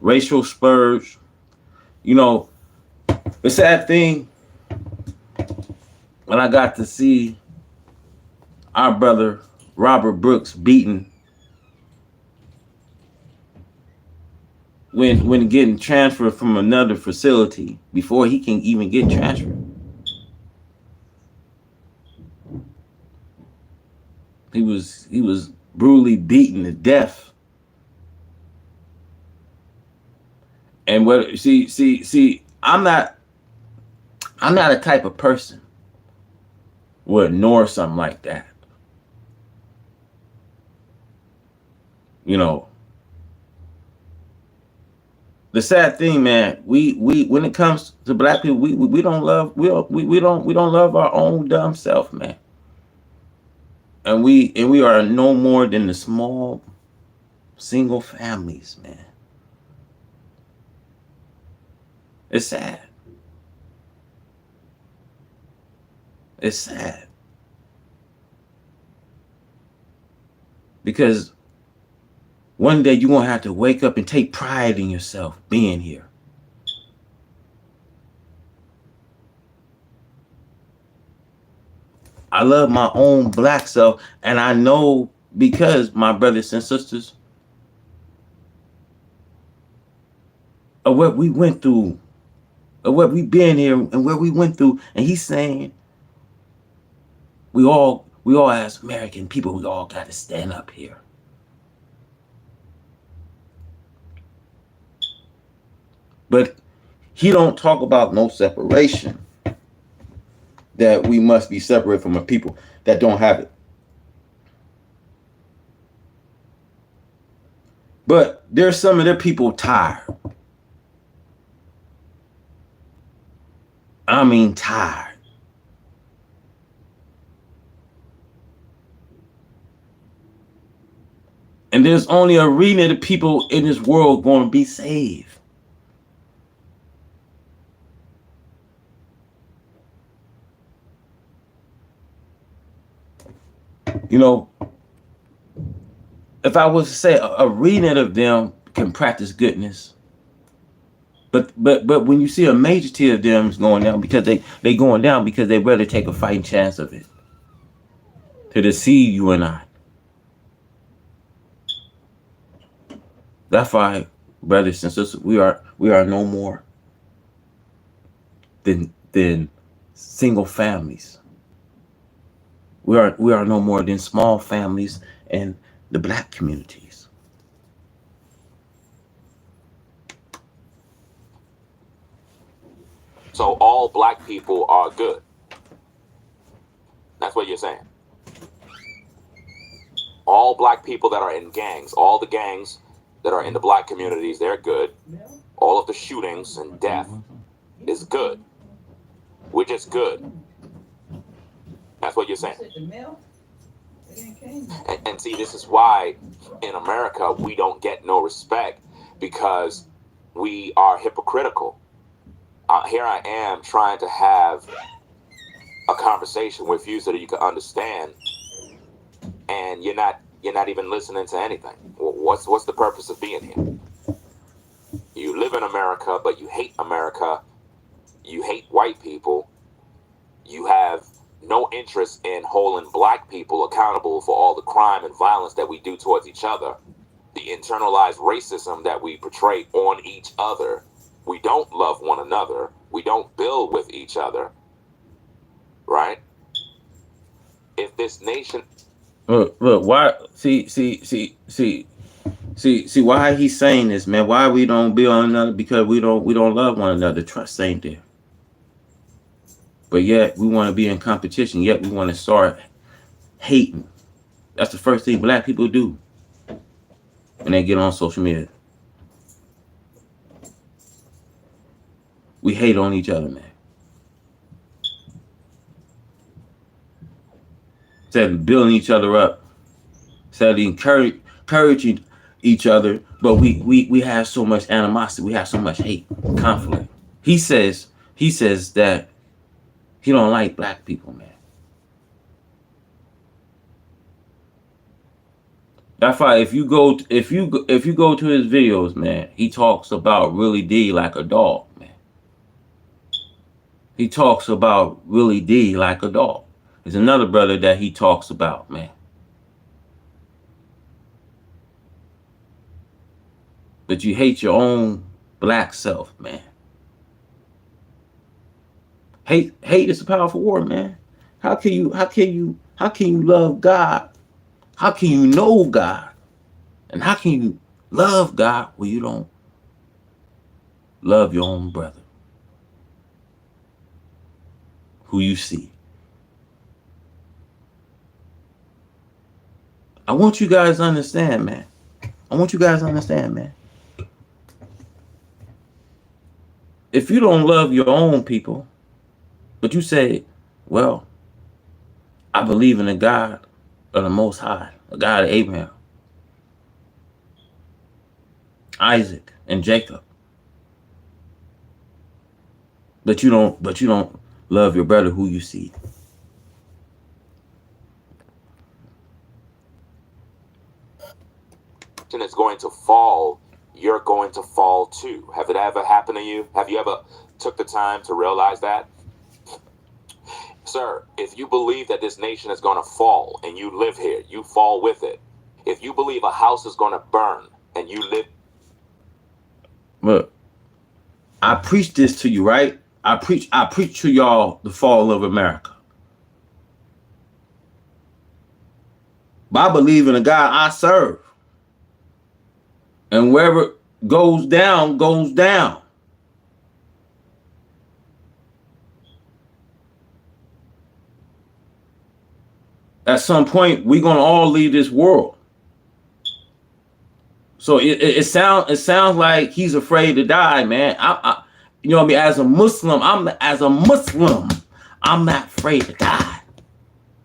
racial slurs. You know, the sad thing, when I got to see our brother Robert Brooks beaten when getting transferred from another facility before he can even get transferred. He was brutally beaten to death. And what see, I'm not a type of person would ignore something like that. You know, the sad thing, man, we when it comes to black people, we don't love we don't love our own dumb self, man. And we are no more than the small single families, man. It's sad. It's sad. Because one day you're going to have to wake up and take pride in yourself being here. I love my own black self, and I know because my brothers and sisters of what we went through, of what we've been here and where we went through, and he's saying we all as American people, we all got to stand up here. But he don't talk about no separation, that we must be separate from a people that don't have it. But there's some of their people tired. I mean tired. And there's only a remnant of people in this world going to be saved. You know, if I was to say a remnant of them can practice goodness, but when you see a majority of them is going down, because they going down because they rather take a fighting chance of it to deceive you and I. That's why, brothers and sisters, we are no more than single families. We are no more than small families and the black communities. So all black people are good. That's what you're saying. All black people that are in gangs, all the gangs that are in the black communities, they're good. All of the shootings and death is good. We're just good. That's what you're saying. And see, this is why in America we don't get no respect, because we are hypocritical. Here I am trying to have a conversation with you so that you can understand, and you're not even listening to anything. What's the purpose of being here? You live in America, but you hate America. You hate white people. You have no interest in holding black people accountable for all the crime and violence that we do towards each other, the internalized racism that we portray on each other. We don't love one another. We don't build with each other. Right? If this nation... Look, why... See, why he's saying this, man. Why we don't build on another? Because we don't love one another. Trust ain't there. But yet we want to be in competition. Yet we want to start hating. That's the first thing black people do when they get on social media. We hate on each other, man. Instead of building each other up, instead of encouraging each other, but we have so much animosity, we have so much hate, conflict. He says that he don't like black people, man. That's why if you go to his videos, man, he talks about Willie D like a dog, man. He talks about Willie D like a dog. There's another brother that he talks about, man. But you hate your own black self, man. Hate is a powerful word, man. How can you love God? How can you know God? And how can you love God when you don't love your own brother who you see? I want you guys to understand, man. If you don't love your own people, but you say, well, I believe in the God of the Most High, the God of Abraham, Isaac, and Jacob. But you don't love your brother who you see. Is going to fall, you're going to fall too. Have it ever happened to you? Have you ever took the time to realize that? Sir, if you believe that this nation is going to fall and you live here, you fall with it. If you believe a house is going to burn and you live... Look, I preach this to you, right? I preach to y'all the fall of America. But I believe in the God I serve. And wherever it goes down, goes down. At some point, we're gonna all leave this world. So it sounds like he's afraid to die, man. You know what I mean? As a Muslim, I'm not afraid to die.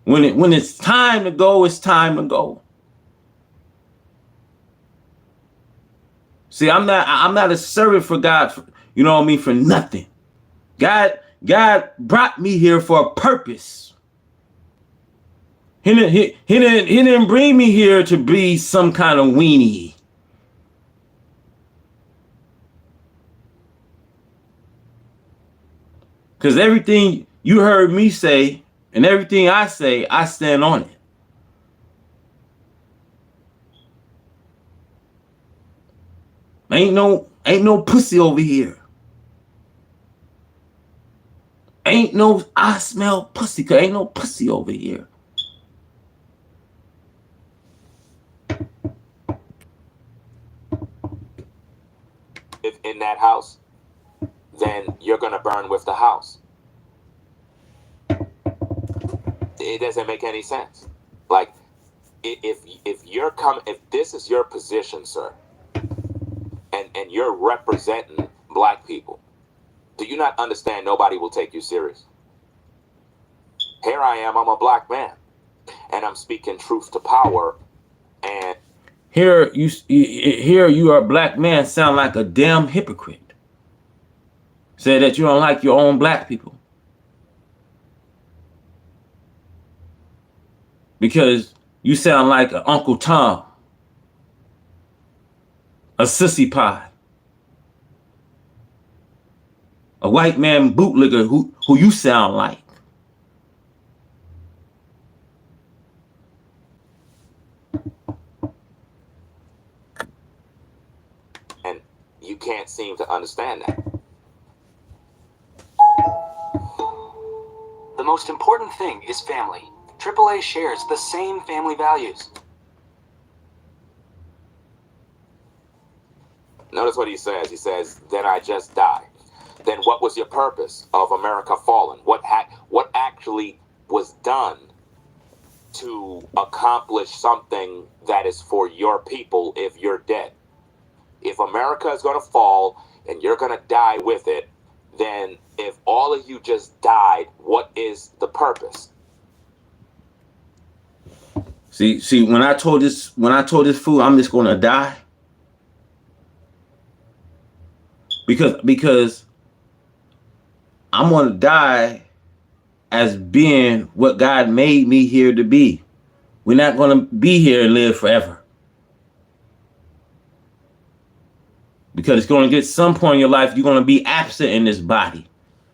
When it's time to go, it's time to go. See, I'm not a servant for God, you know what I mean, for nothing. God brought me here for a purpose. He didn't bring me here to be some kind of weenie. Because everything you heard me say and everything I say, I stand on it. Ain't no pussy over here. Ain't no I smell pussy, cause ain't no pussy over here. If in that house, then you're gonna burn with the house. It doesn't make any sense. Like, if this is your position, sir, and you're representing black people, do you not understand nobody will take you serious? Here I am, I'm a black man, and I'm speaking truth to power, and here you are a black man sound like a damn hypocrite. Say that you don't like your own black people. Because you sound like an Uncle Tom, a sissy pie, a white man bootlegger who you sound like. and you can't seem to understand that. The most important thing is family. AAA shares the same family values. Notice what he says. He says, then I just died. Then what was your purpose of America fallen? What actually was done to accomplish something that is for your people if you're dead? If America is going to fall and you're going to die with it, then if all of you just died, what is the purpose? See, when I told this fool I'm just gonna die, because I'm gonna die as being what God made me here to be. We're not gonna be here and live forever. Because it's gonna get some point in your life you're gonna be absent in this body,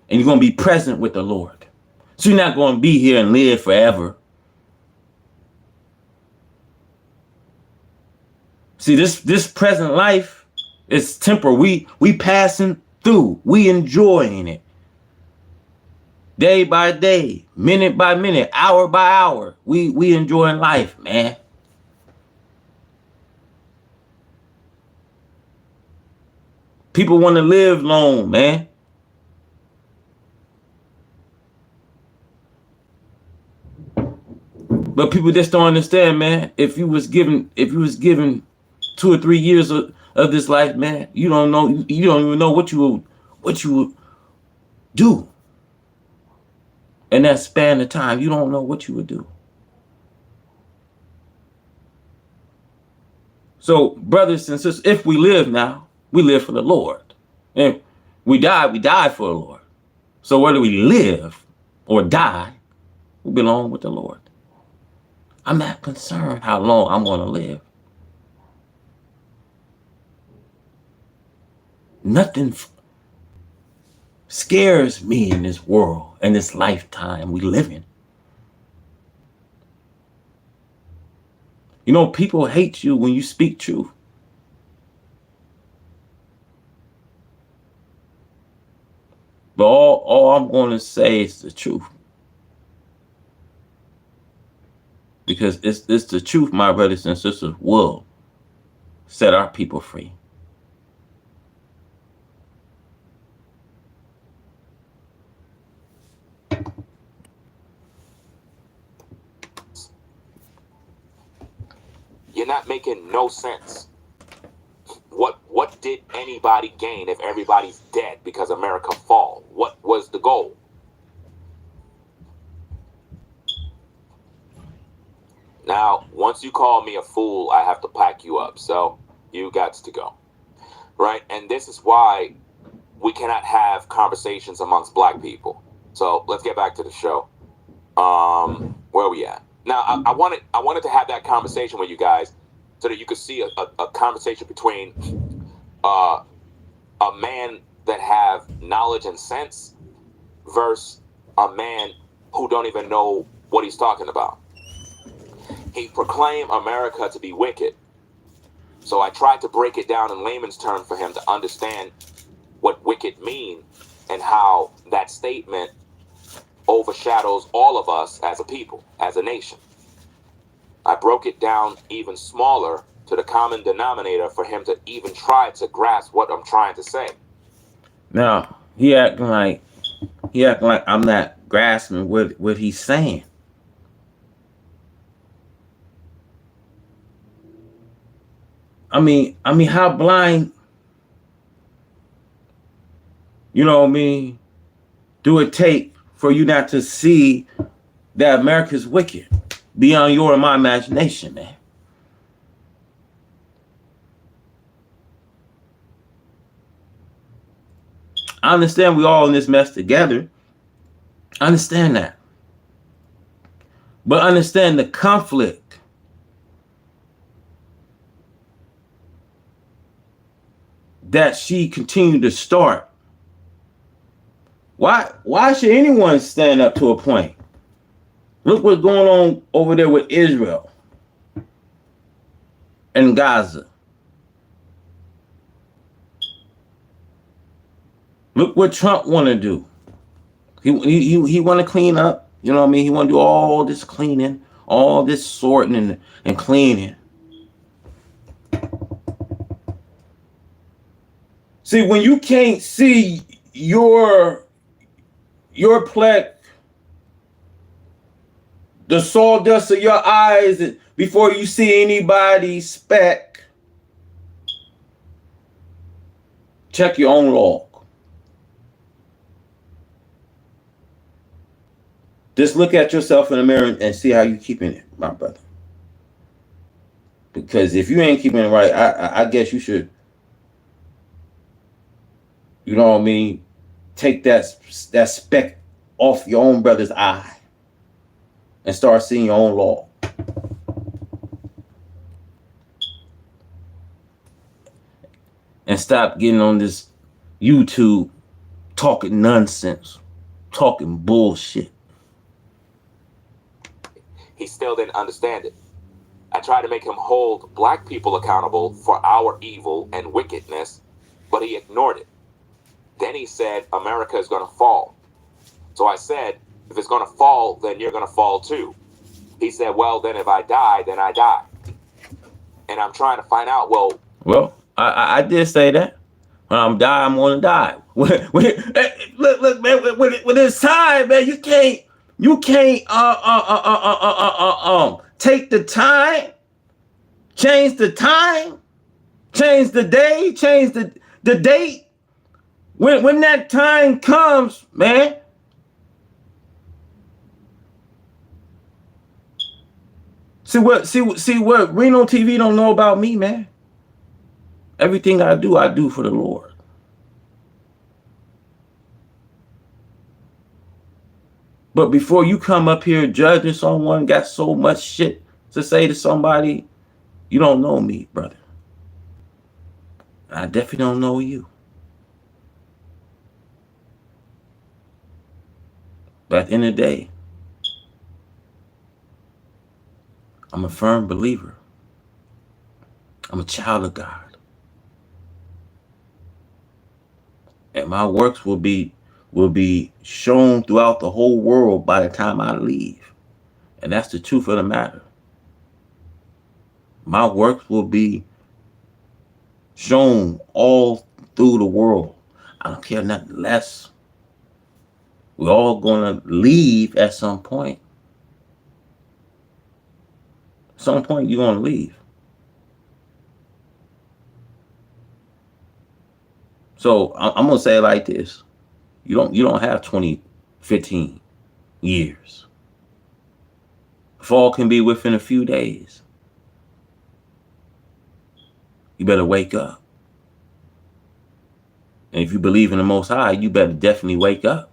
and you're gonna be present with the Lord. So you're not gonna be here and live forever. See, this present life is temporary. We passing through. We enjoying it. Day by day, minute by minute, hour by hour. We enjoying life, man. People want to live long, man. But people just don't understand, man. If you was given 2 or 3 years of this life, man, you don't even know what you would do. In that span of time, you don't know what you would do. So, brothers and sisters, if we live now, we live for the Lord. And we die for the Lord. So whether we live or die, we belong with the Lord. I'm not concerned how long I'm going to live. Nothing scares me in this world, in this lifetime we live in. You know, people hate you when you speak truth. But all I'm going to say is the truth. Because it's the truth, my brothers and sisters, will set our people free. You're not making no sense. What did anybody gain if everybody's dead because America fall? What was the goal? Now, once you call me a fool, I have to pack you up. So you got to go. right? And this is why we cannot have conversations amongst black people. So let's get back to the show. Where are we at? Now, I wanted to have that conversation with you guys so that you could see a conversation between a man that have knowledge and sense versus a man who don't even know what he's talking about. He proclaimed America to be wicked. So I tried to break it down in layman's terms for him to understand what wicked mean and how that statement overshadows all of us as a people, as a nation. I broke it down even smaller to the common denominator for him to even try to grasp what I'm trying to say. Now, he acting like I'm not grasping what he's saying. I mean, how blind, you know what I mean, do it take for you not to see that America's wicked beyond your and my imagination, man? I understand we all in this mess together. I understand that. But understand the conflict that she continued to start. Why should anyone stand up to a point? Look what's going on over there with Israel and Gaza. Look what Trump want to do. He want to clean up. You know what I mean? He want to do all this cleaning, all this sorting and cleaning. See, when you can't see your pleck, the sawdust of your eyes before you see anybody's speck, check your own log. Just look at yourself in the mirror and see how you keeping it, my brother. Because if you ain't keeping it right, I guess you should, you know what I mean, take that speck off your own brother's eye and start seeing your own law. And stop getting on this YouTube talking nonsense, talking bullshit. He still didn't understand it. I tried to make him hold black people accountable for our evil and wickedness, but he ignored it. Then he said, America is going to fall. So I said, if it's going to fall, then you're going to fall too. He said, well, then if I die, then I die. And I'm trying to find out, well, I did say that. When I'm die, I'm going to die. Look, man, when it's time, man, you can't take the time, change the time, change the day, change the date. When that time comes, man, see what Reno TV don't know about me, man. Everything I do for the Lord. But before you come up here judging someone, got so much shit to say to somebody, you don't know me, brother. I definitely don't know you. But at the end of the day, I'm a firm believer. I'm a child of God. And my works will be shown throughout the whole world by the time I leave. And that's the truth of the matter. My works will be shown all through the world. I don't care nothing less. We're all going to leave at some point. At some point, you're going to leave. So I'm going to say it like this. You don't have 15 years. Fall can be within a few days. You better wake up. And if you believe in the Most High, you better definitely wake up.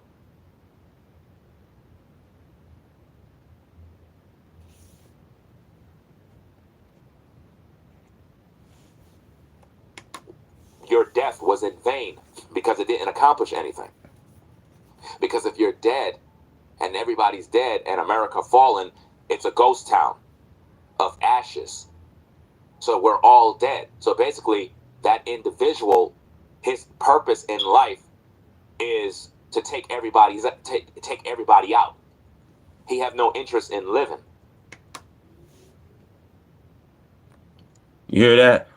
Your death was in vain because it didn't accomplish anything. Because if you're dead and everybody's dead and America fallen, it's a ghost town of ashes. So we're all dead. So basically, that individual, his purpose in life is to take everybody out. He have no interest in living. You hear that?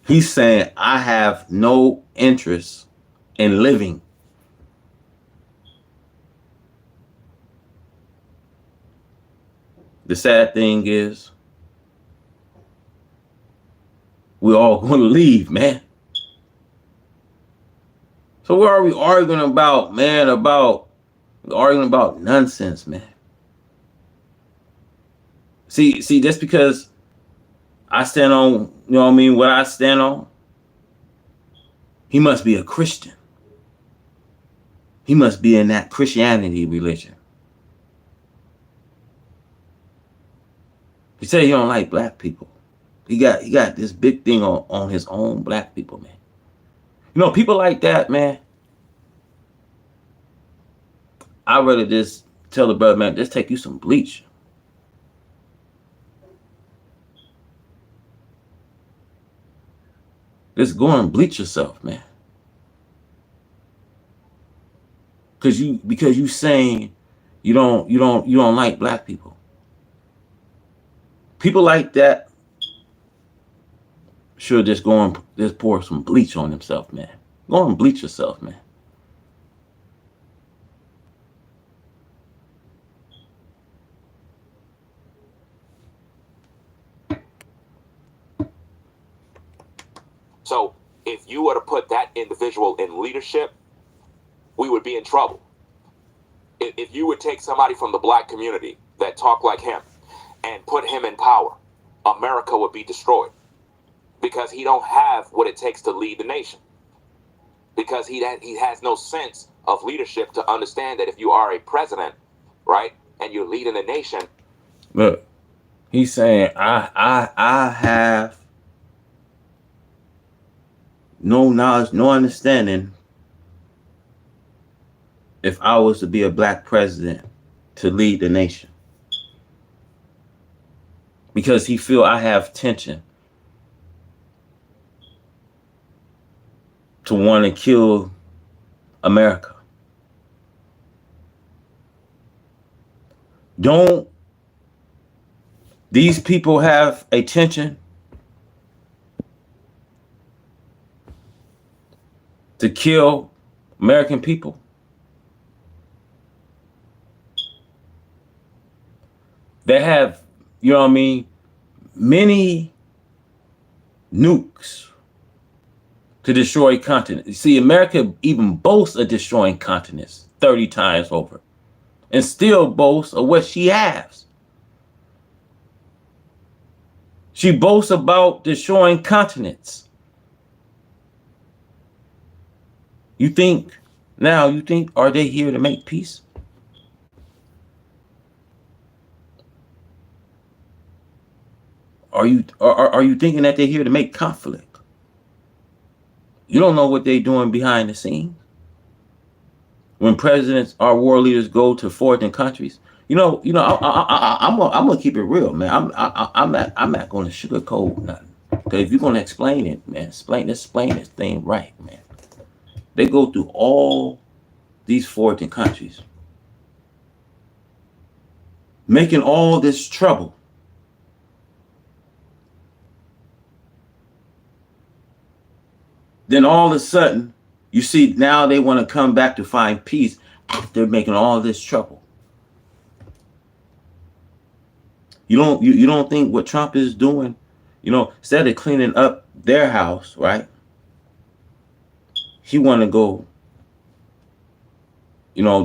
He's saying, I have no interest in living. The sad thing is, we're all going to leave, man. So what are we arguing about, man? Arguing about nonsense, man. See, that's because I stand on, you know what I mean, what I stand on. He must be a Christian. He must be in that Christianity religion. He said he don't like black people. He got this big thing on his own black people, man. You know, people like that, man. I'd rather just tell the brother, man, just take you some bleach. Just go and bleach yourself, man. Because you saying you don't like black people. People like that should just go and just pour some bleach on themselves, man. Go and bleach yourself, man. So if you were to put that individual in leadership, we would be in trouble. If you would take somebody from the black community that talk like him and put him in power, America would be destroyed. Because he don't have what it takes to lead the nation. Because he has no sense of leadership to understand that if you are a president, right, and you're leading the nation. Look, he's saying I have no knowledge, no understanding if I was to be a black president to lead the nation. Because he feel I have tension to want to kill America. Don't these people have a tension to kill American people? They have, you know what I mean, many nukes to destroy continents. See, America even boasts of destroying continents 30 times over and still boasts of what she has. She boasts about destroying continents. You think, are they here to make peace? Are you thinking that they're here to make conflict? You don't know what they're doing behind the scenes. When presidents or world leaders go to foreign countries, I'm gonna keep it real, man. I'm not gonna sugarcoat nothing. Because if you're gonna explain it, man, explain this thing right, man. They go through all these foreign countries, making all this trouble. Then all of a sudden, you see now they want to come back to find peace after making all this trouble. You don't think what Trump is doing, instead of cleaning up their house, right? He want to go,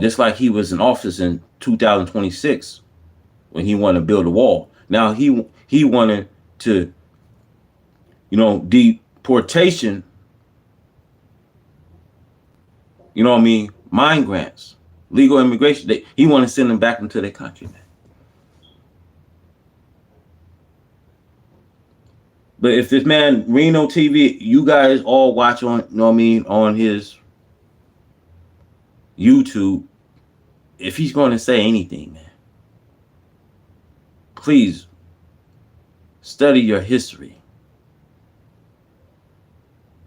just like he was in office in 2026 when he wanted to build a wall. Now he wanted to, deportation you know what I mean, mine grants, legal immigration. He want to send them back into their country, man. But if this man, Reno TV, you guys all watch on, you know what I mean, on his YouTube, if he's going to say anything, man, please study your history.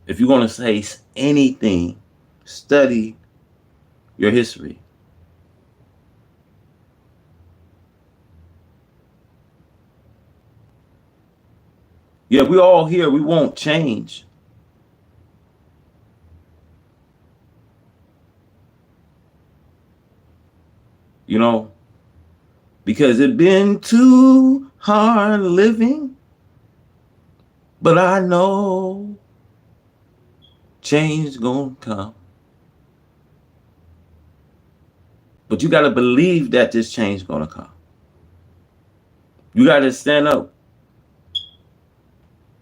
If you're going to say anything, study your history. Yeah, we all here. We won't change. You know, because it been too hard living. But I know change gonna come. But you gotta believe that this change gonna come. You gotta stand up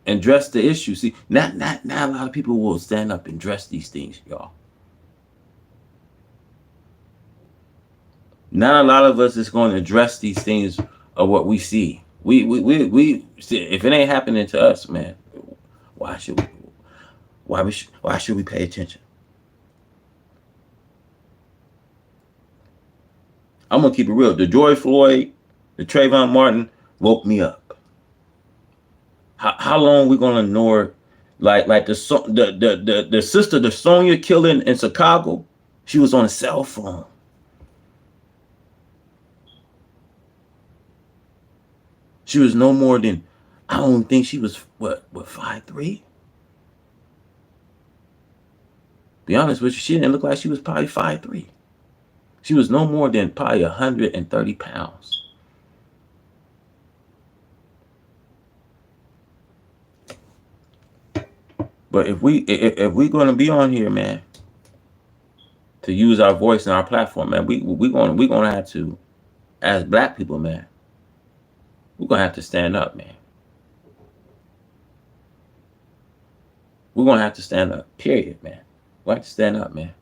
and address the issue. See, not a lot of people will stand up and address these things, y'all. Not a lot of us is going to address these things of what we see. We see, if it ain't happening to us, man, why should we pay attention? I'm gonna keep it real. The George Floyd, the Trayvon Martin woke me up. How long are we gonna ignore, like the sister, the Sonia killing in Chicago? She was on a cell phone. She was no more than, I don't think she was what 5'3". Be honest with you, she didn't look like she was probably 5'3". She was no more than probably 130 pounds. But if we're gonna be on here, man, to use our voice and our platform, man, we're gonna have to, as black people, man, we're gonna have to stand up, man. We're gonna have to stand up, period, man. We have to stand up, man.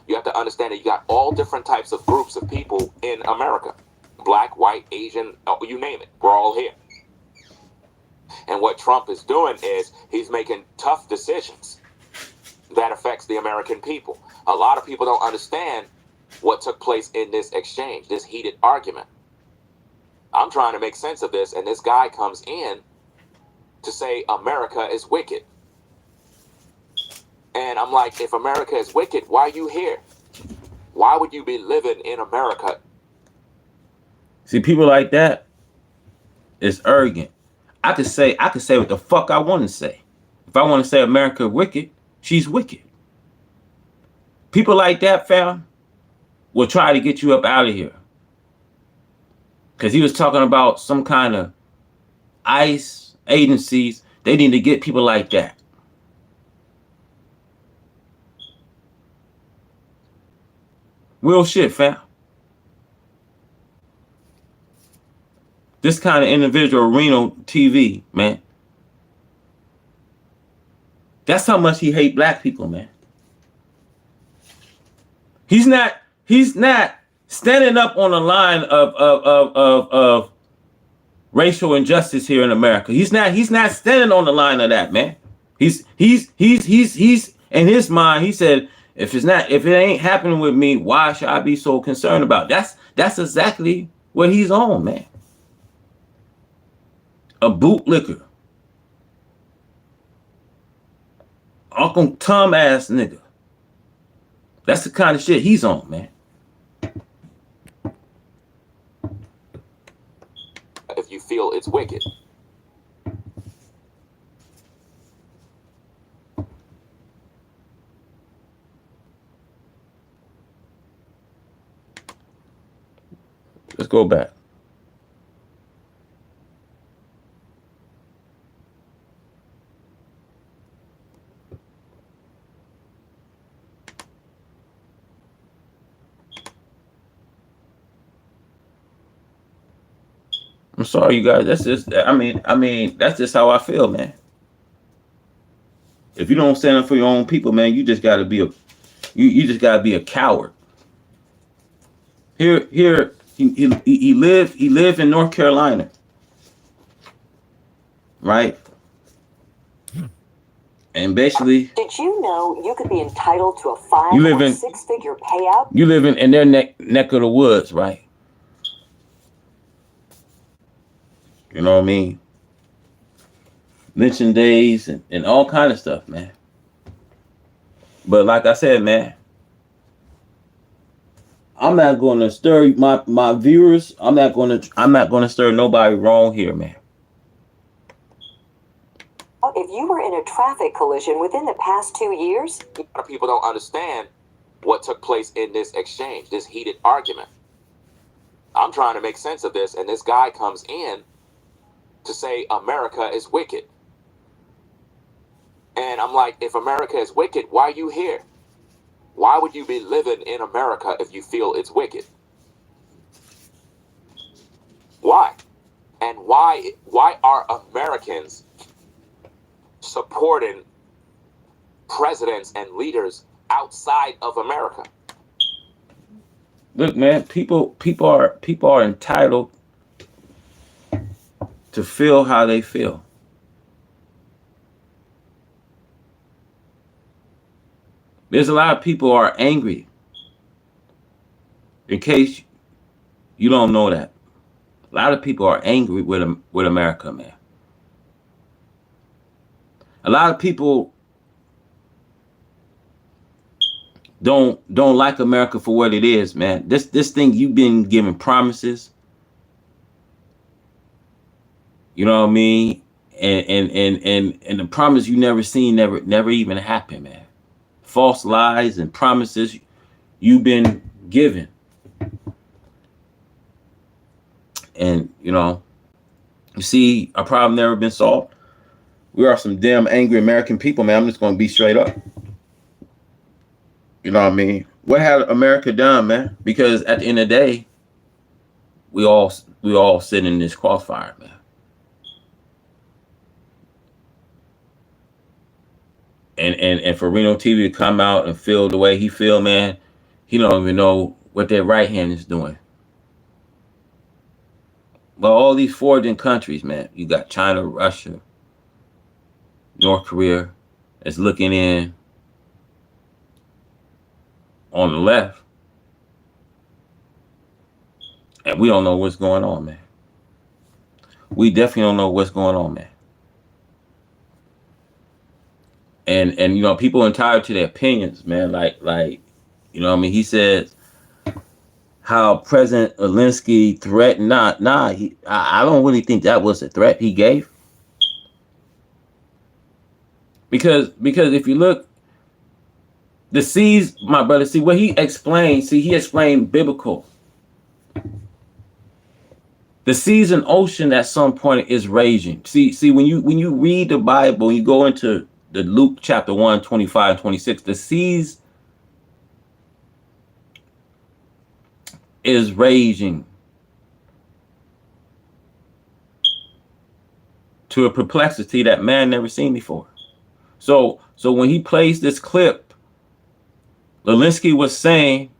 You have to understand that you got all different types of groups of people in America. Black, white, Asian, you name it. We're all here. And what Trump is doing is he's making tough decisions that affects the American people. A lot of people don't understand what took place in this exchange, this heated argument. I'm trying to make sense of this, and this guy comes in to say America is wicked. And I'm like, if America is wicked, why are you here? Why would you be living in America? See, people like that is arrogant. I could say what the fuck I want to say. If I want to say America wicked, she's wicked. People like that, fam, will try to get you up out of here. Because he was talking about some kind of ICE agencies. They need to get people like that. Real shit, fam. This kind of individual, Reno TV, man. That's how much he hate black people, man. He's not standing up on the line of racial injustice here in America. He's not standing on the line of that, man. He's in his mind, he said, if it ain't happening with me, why should I be so concerned about it? That's exactly what he's on, man. A bootlicker. Uncle Tom ass nigga. That's the kind of shit he's on, man. If you feel it's wicked. Let's go back. I'm sorry, you guys. That's just, I mean, that's just how I feel, man. If you don't stand up for your own people, man, you just gotta be you just gotta be a coward. He lived in North Carolina, right? And basically, did you know you could be entitled to a 5 or 6-figure payout? You live in their neck of the woods, right? You know what I mean? Lynching days and all kind of stuff, man. But like I said, man, I'm not going to stir my viewers. I'm not going to stir nobody wrong here, man. If you were in a traffic collision within the past 2 years, A lot of people don't understand what took place in this exchange, this heated argument. I'm trying to make sense of this, and this guy comes in to say America is wicked. And I'm like, if America is wicked, why are you here? Why would you be living in America if you feel it's wicked? Why? And why are Americans supporting presidents and leaders outside of America? Look, man, people are entitled to feel how they feel. There's a lot of people who are angry. In case you don't know that, a lot of people are angry with America, man. A lot of people don't like America for what it is, man. This thing, you've been given promises. You know what I mean? And the promise you never seen never even happened, man. False lies and promises you've been given. And you know, you see, our problem never been solved. We are some damn angry American people, man. I'm just gonna be straight up. You know what I mean? What had America done, man? Because at the end of the day, we all sit in this crossfire, man. And for Reno TV to come out and feel the way he feel, man, he don't even know what their right hand is doing. But all these foreign countries, man, you got China, Russia, North Korea, is looking in on the left, and we don't know what's going on, man. We definitely don't know what's going on, man. And you know, people are entitled to their opinions, man. Like you know what I mean? He says how President Zelensky threatened. I don't really think that was a threat he gave. Because if you look, the seas, my brother, see what he explained, he explained biblical. The seas and ocean at some point is raging. See, when you read the Bible, you go into the Luke chapter 1, 25 and 26, the seas is raging to a perplexity that man never seen before. So when he plays this clip, Zelensky was saying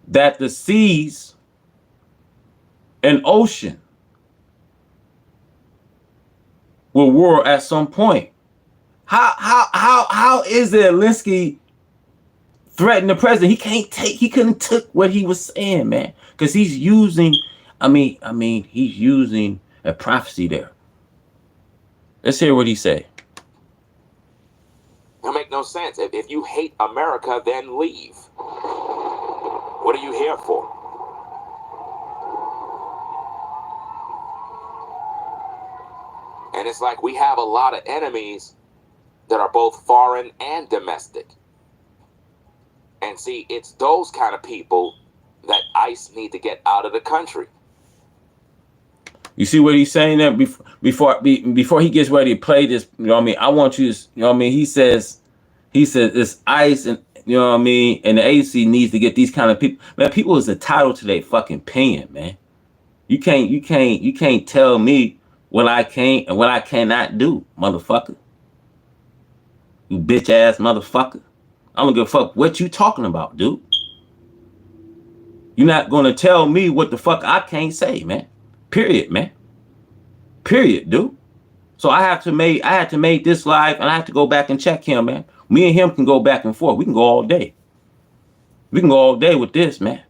that the seas and ocean will war at some point. How is it Zelensky threatened the president? He couldn't took what he was saying, man, because he's using, he's using a prophecy there. Let's hear what he said. That make no sense. If you hate America, then leave. What are you here for? And it's like we have a lot of enemies that are both foreign and domestic. And see, it's those kind of people that ICE need to get out of the country. You see what he's saying there? Before he gets ready to play this, you know what I mean? I want you to, you know what I mean? He says this ICE and, you know what I mean? And the agency needs to get these kind of people. Man, people is entitled to their fucking opinion, man. You can't tell me what I can and what I cannot do, motherfucker. You bitch ass motherfucker. I don't give a fuck what you talking about, dude. You're not gonna tell me what the fuck I can't say, man. Period, man. Period, dude. So I had to make this live, and I have to go back and check him, man. Me and him can go back and forth. We can go all day. We can go all day with this, man.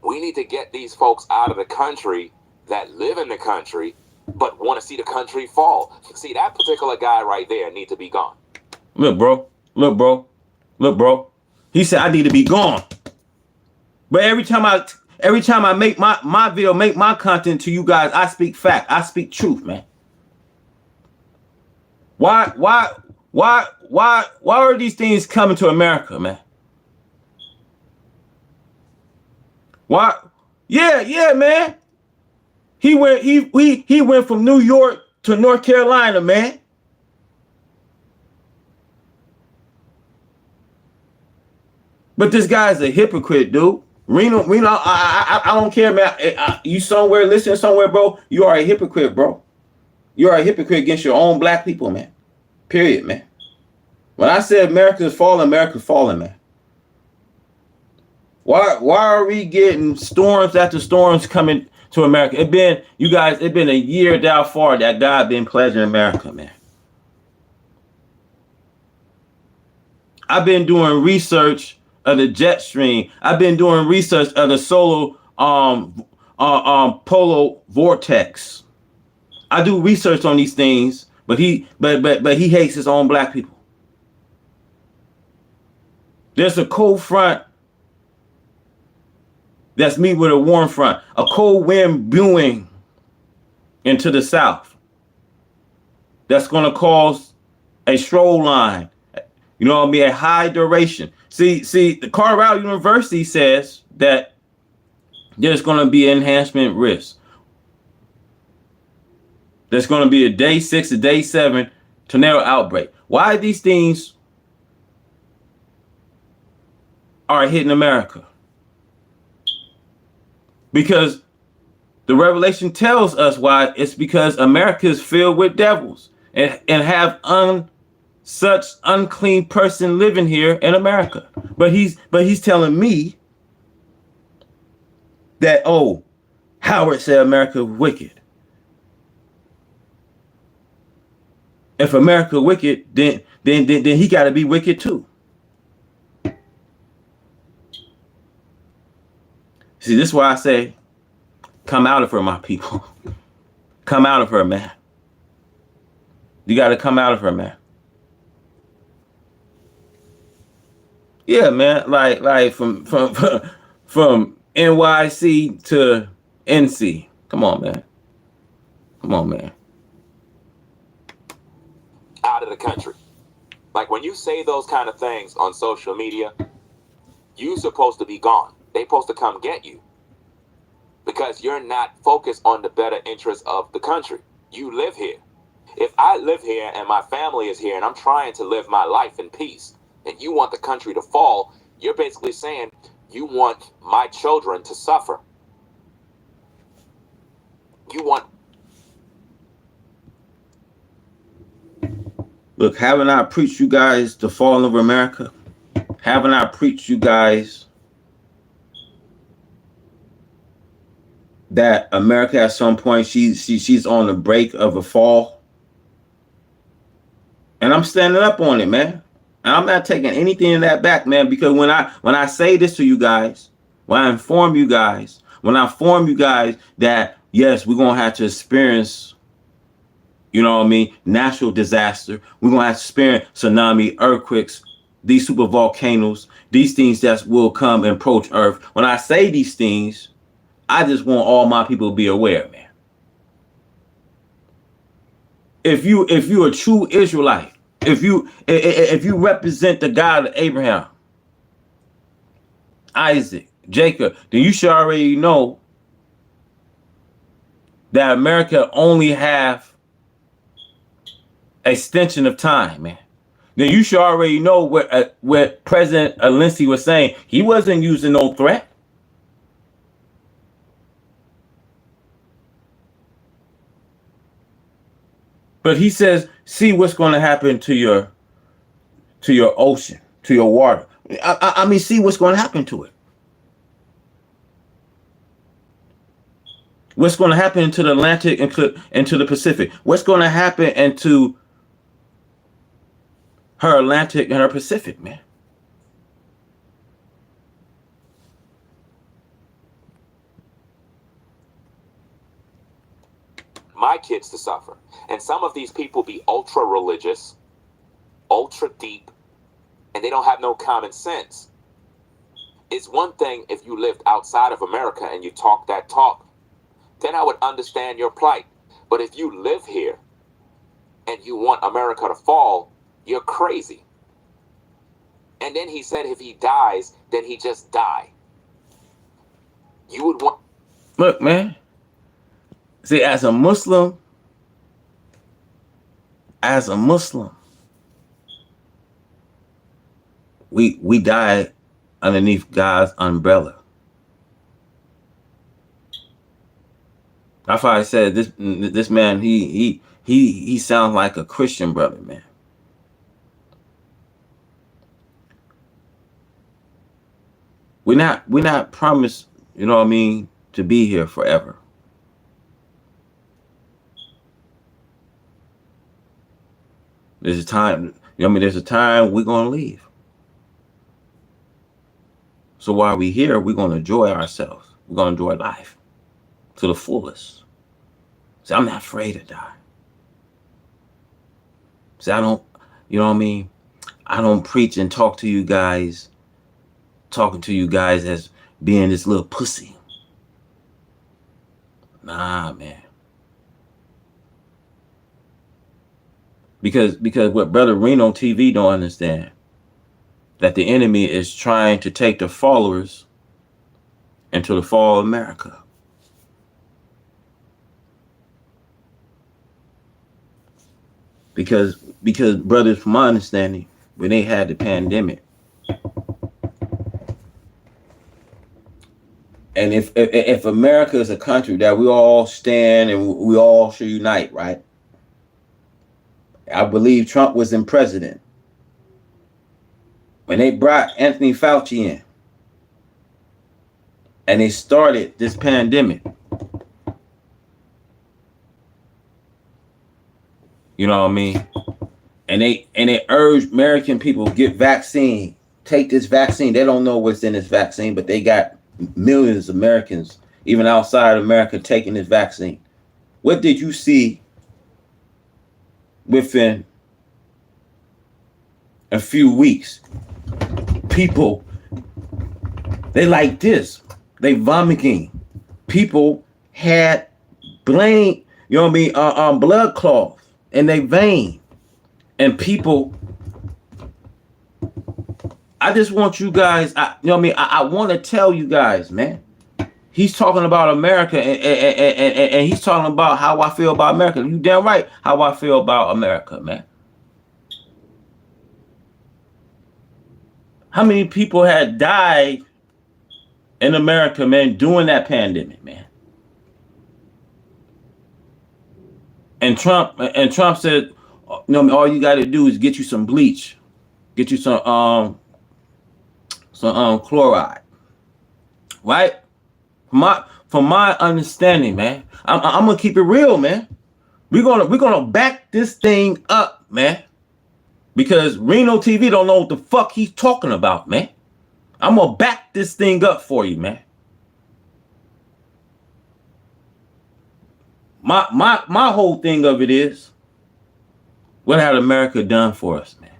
We need to get these folks out of the country that live in the country but want to see the country fall. See, that particular guy right there need to be gone. Look, bro. Look, bro. Look, bro. He said I need to be gone. But every time I make my video, make my content to you guys, I speak fact. I speak truth, man. Why are these things coming to America, man? Why? Yeah, man. He went from New York to North Carolina, man. But this guy's a hypocrite, dude. Reno, I don't care, man. You somewhere, listening somewhere, bro. You are a hypocrite, bro. You are a hypocrite against your own black people, man. Period, man. When I said America's falling, man. Why are we getting storms after storms coming to America? It's been a year down far that God been pleasuring America, man. I've been doing research of the jet stream. I've been doing research of the solar polar vortex. I do research on these things, but he hates his own black people. There's a cold front that's meeting with a warm front, a cold wind blowing into the south. That's going to cause a stroll line. You know what I mean? A high duration. See, the Colorado University says that there's going to be enhancement risk. There's going to be a day 6 to day 7 tornado outbreak. Why these things are hitting America? Because the Revelation tells us why. It's because America is filled with devils and have such unclean person living here in America. But he's telling me that, oh, Howard said America wicked. If America wicked, then he got to be wicked too. See, this is why I say, come out of her, my people. Come out of her, man. You got to come out of her, man. Yeah, man. Like from NYC to NC. Come on, man. Come on, man. Out of the country. Like when you say those kind of things on social media, you supposed to be gone. They supposed to come get you because you're not focused on the better interests of the country. You live here. If I live here and my family is here and I'm trying to live my life in peace and you want the country to fall, you're basically saying you want my children to suffer. You want... Look, haven't I preached you guys the fall of America? Haven't I preached you guys that America at some point she's on the brink of a fall? And I'm standing up on it, man. And I'm not taking anything of that back, man, because when I say this to you guys, when I inform you guys that yes, we're gonna have to experience, you know what I mean, natural disaster. We're gonna have to experience tsunami, earthquakes, these super volcanoes, these things that will come and approach Earth. When I say these things, I just want all my people to be aware, man. If you're a true Israelite, if you represent the God of Abraham, Isaac, Jacob, then you should already know that America only have extension of time, man. Then you should already know what President Zelensky was saying. He wasn't using no threat. But he says, see what's going to happen to your ocean, to your water. I mean, see what's going to happen to it. What's going to happen into the Atlantic and to the Pacific? What's going to happen into her Atlantic and her Pacific, man? My kids to suffer. And some of these people be ultra religious, ultra deep, and they don't have no common sense. It's one thing if you lived outside of America and you talk that talk, then I would understand your plight. But if you live here and you want America to fall, you're crazy. And then he said if he dies, then he just die. You would want... Look, man. See, as a Muslim, we die underneath God's umbrella. That's why I said this man, he sounds like a Christian brother, man. We're not promised, you know what I mean, to be here forever. There's a time, you know what I mean, there's a time we're going to leave. So while we're here, we're going to enjoy ourselves. We're going to enjoy life to the fullest. See, I'm not afraid to die. See, I don't, you know what I mean? I don't preach and talking to you guys as being this little pussy. Nah, man. Because what Brother Reno TV don't understand, that the enemy is trying to take the followers into the fall of America. Because brothers, from my understanding, when they had the pandemic, and if America is a country that we all stand and we all should unite, right? I believe Trump was in president when they brought Anthony Fauci in and they started this pandemic. You know what I mean? And they urged American people, get vaccine, take this vaccine. They don't know what's in this vaccine, but they got millions of Americans, even outside America, taking this vaccine. What did you see within a few weeks? People, they like this. They vomiting. People had you know what I mean, blood clots in their vein. And people, I just want you guys, you know what I mean, I want to tell you guys, man. He's talking about America and he's talking about how I feel about America. You damn right how I feel about America, man. How many people had died in America, man, during that pandemic, man? And Trump said, you know, all you got to do is get you some bleach, get you some chloride, right? From my understanding, man, I'm gonna keep it real, man. We're gonna back this thing up, man, because Reno TV don't know what the fuck he's talking about, man. I'm gonna back this thing up for you, man. My whole thing of it is, what had America done for us, man?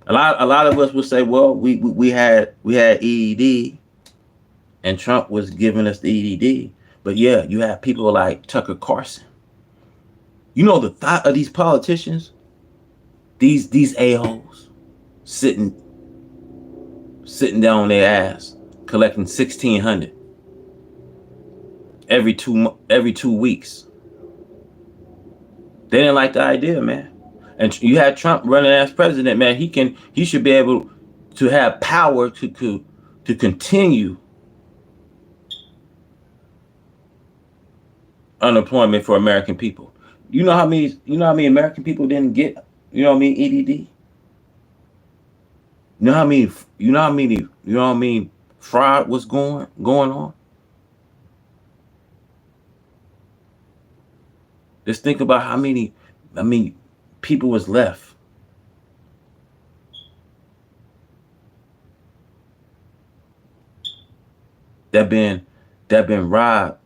A lot of us would say, well, we had EED, and Trump was giving us the EED. But yeah, you have people like Tucker Carlson. You know the thought of these politicians, these a-holes sitting down on their ass, collecting $1,600 every 2 weeks. They didn't like the idea, man. And you had Trump running as president, man. He should be able to have power to continue unemployment for American people. You know how many American people didn't get, EDD? You know how many fraud was going on? Just think about how many, people was left. That been robbed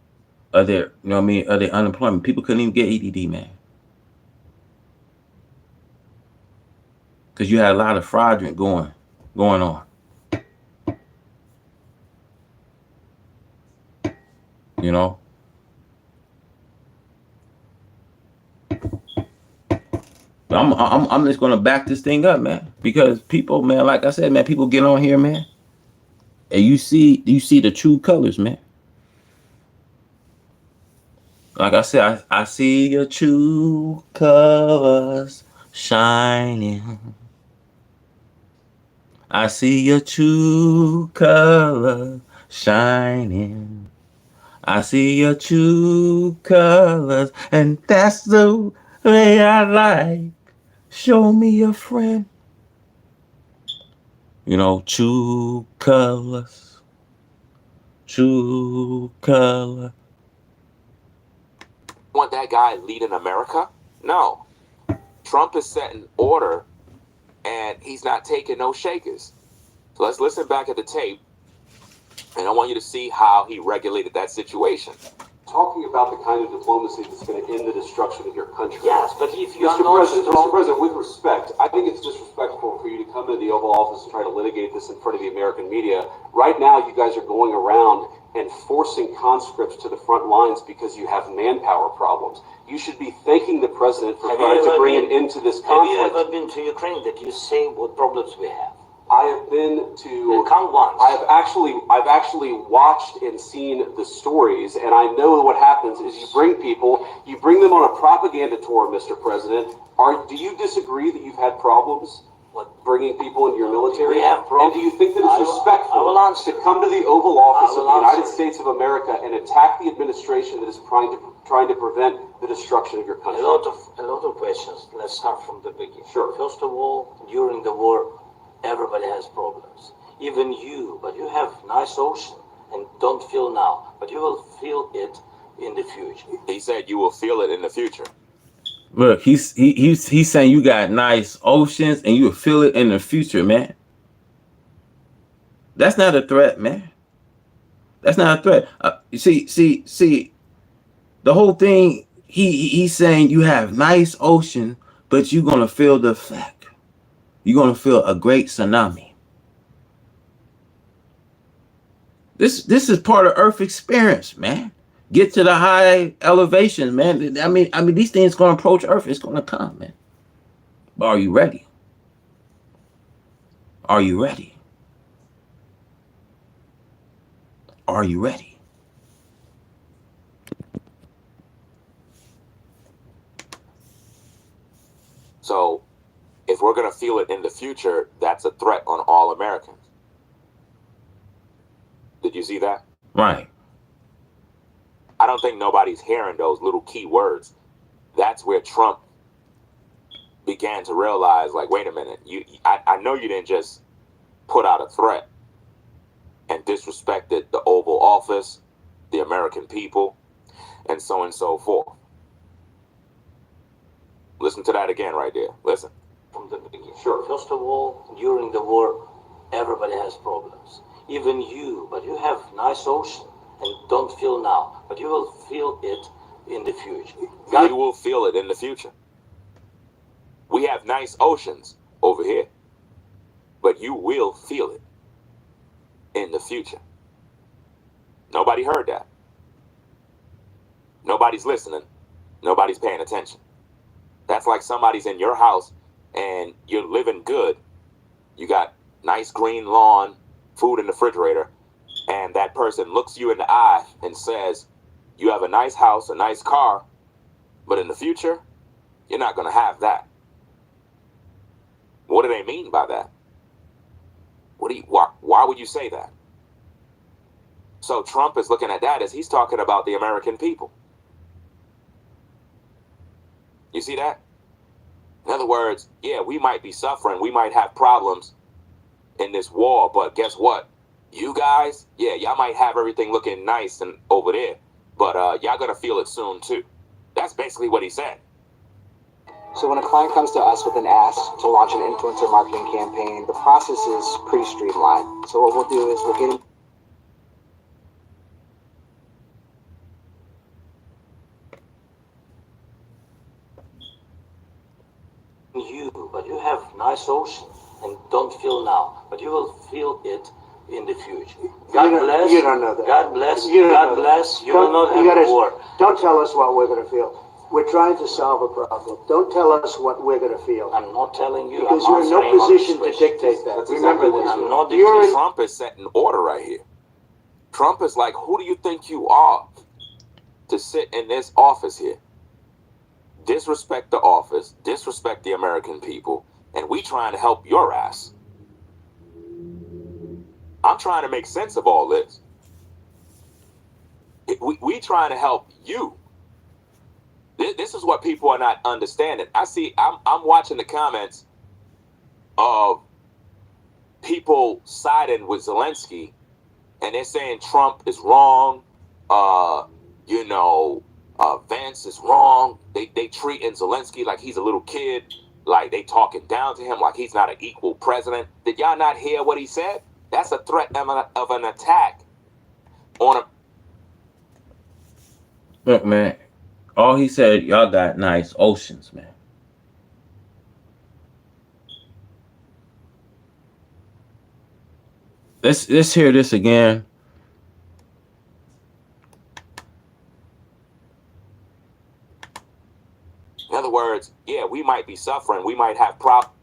of their, of their unemployment. People couldn't even get EDD, man. Because you had a lot of fraudulent going on. You know? But I'm just gonna back this thing up, man. Because people, man, like I said, man, people get on here, man. And you see the true colors, man. Like I said, I see your true colors shining. I see your true colors shining. I see your true colors, and that's the way I like. Show me a friend. True colors. True color. Want that guy leading America? No. Trump is setting order, and he's not taking no shakers. So let's listen back at the tape, and I want you to see how he regulated that situation. Talking about the kind of diplomacy that's going to end the destruction of your country. Yes, but if you are Mr. not President, strong... Mr. President, with respect, I think it's disrespectful for you to come into the Oval Office and try to litigate this in front of the American media. Right now, you guys are going around and forcing conscripts to the front lines because you have manpower problems. You should be thanking the president for trying to bring an end to this conflict. Have you ever been to Ukraine that you say what problems we have? I have been to. Come once. I've actually watched and seen the stories, and I know what happens is you bring them on a propaganda tour, Mr. President. Do you disagree that you've had problems bringing people into your military? We have problems. And do you think that it's respectful to come to the Oval Office of the United States of America and attack the administration that is trying to prevent the destruction of your country? A lot of questions. Let's start from the beginning. Sure. First of all, during the war, everybody has problems. Even you, but you have nice ocean and don't feel now, but you will feel it in the future. He said you will feel it in the future. Look, he's saying you got nice oceans and you will feel it in the future, man. That's not a threat, man. That's not a threat. See, the whole thing, he's saying you have nice ocean, but you're gonna feel the effect. You're gonna feel a great tsunami. This is part of Earth experience, man. Get to the high elevations, man. I mean, these things gonna approach Earth. It's gonna come, man. But are you ready? Are you ready? Are you ready? So, if we're going to feel it in the future, that's a threat on all Americans. Did you see that? Right. I don't think nobody's hearing those little key words. That's where Trump began to realize, like, wait a minute, I know you didn't just put out a threat and disrespected the Oval Office, the American people, and so forth. Listen to that again right there. Listen. From the beginning. Sure. First of all, during the war, everybody has problems. Even you, but you have nice ocean and don't feel now, but you will feel it in the future. You will feel it in the future. We have nice oceans over here, but you will feel it in the future. Nobody heard that. Nobody's listening. Nobody's paying attention. That's like somebody's in your house and you're living good. You got nice green lawn, food in the refrigerator, and that person looks you in the eye and says, you have a nice house, a nice car, but in the future, you're not going to have that. What do they mean by that? Why would you say that? So Trump is looking at that as he's talking about the American people. You see that? In other words, yeah, we might be suffering. We might have problems in this war, but guess what? You guys, yeah, y'all might have everything looking nice and over there, but y'all gonna feel it soon too. That's basically what he said. So when a client comes to us with an ask to launch an influencer marketing campaign, the process is pretty streamlined. So what we'll do is we'll get you, but you have nice ocean and don't feel now, but you will feel it in the future. God bless. You don't know that. God bless. You don't God know bless. that. You will not have a war. Don't tell us what we're going to feel. We're trying to solve a problem. Don't tell us what we're going to feel. I'm not telling you. Because I'm you're in no answering all position to these dictate that. That's Remember exactly this. what I'm not You're in, Trump is setting order right here. Trump is like, who do you think you are to sit in this office here? Disrespect the office, disrespect the American people, and we trying to help your ass. I'm trying to make sense of all this. We trying to help you. This is what people are not understanding. I'm watching the comments of people siding with Zelensky, and they're saying Trump is wrong. Vance is wrong. They treating Zelensky like he's a little kid, like they talking down to him like he's not an equal president. Did y'all not hear what he said? That's a threat of an attack on a. Look, man, all he said, y'all got nice oceans, man. Let's hear this again. In other words, yeah, we might be suffering. We might have problems.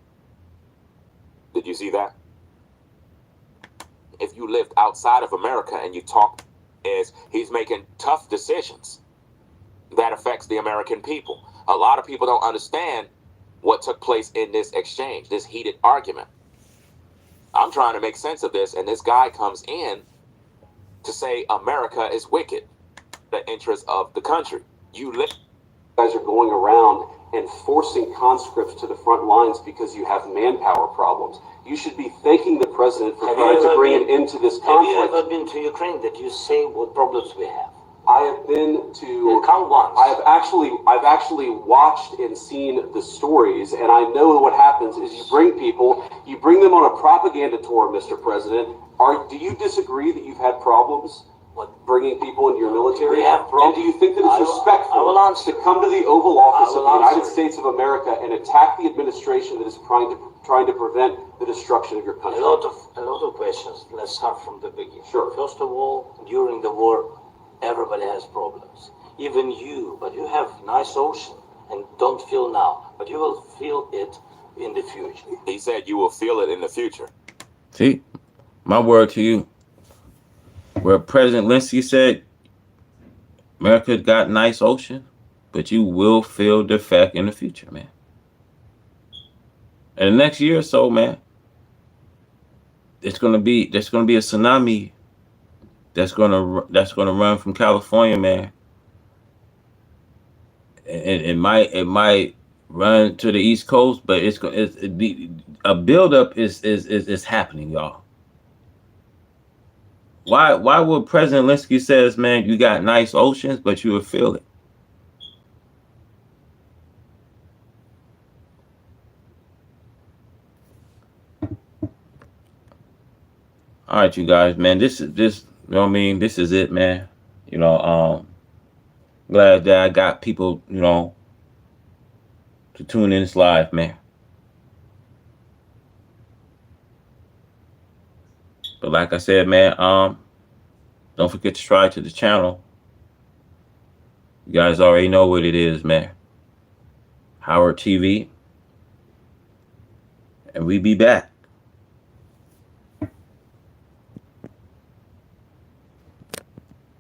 Did you see that? If you lived outside of America and you talk as he's making tough decisions, that affects the American people. A lot of people don't understand what took place in this exchange, this heated argument. I'm trying to make sense of this, and this guy comes in to say America is wicked, the interest of the country. You guys are going around and forcing conscripts to the front lines because you have manpower problems. You should be thanking the president for trying to bring an end to this conflict. Have you ever been to Ukraine that you say what problems we have? I have been to. Come once. I've actually watched and seen the stories, and I know what happens is you bring them on a propaganda tour, Mr. President. Do you disagree that you've had problems bringing people into your military? We have problems. And do you think that it's respectful to come to the Oval Office of the United States of America and attack the administration that is trying to prevent the destruction of your country? A lot of questions. Let's start from the beginning. Sure. First of all, during the war, everybody has problems. Even you, but you have nice ocean and don't feel now, but you will feel it in the future. He said you will feel it in the future. See, my word to you. Where President Zelensky said, America got nice ocean, but you will feel the effect in the future, man. And the next year or so, man, there's gonna be a tsunami that's gonna run from California, man. And it might run to the East Coast, but a buildup is happening, y'all. Why would President Zelensky says, man, you got nice oceans, but you will feel it? All right, you guys, man. This you know what I mean? This is it, man. Glad that I got people, to tune in this live, man. But like I said, man, don't forget to subscribe to the channel. You guys already know what it is, man. Howard TV. And we be back.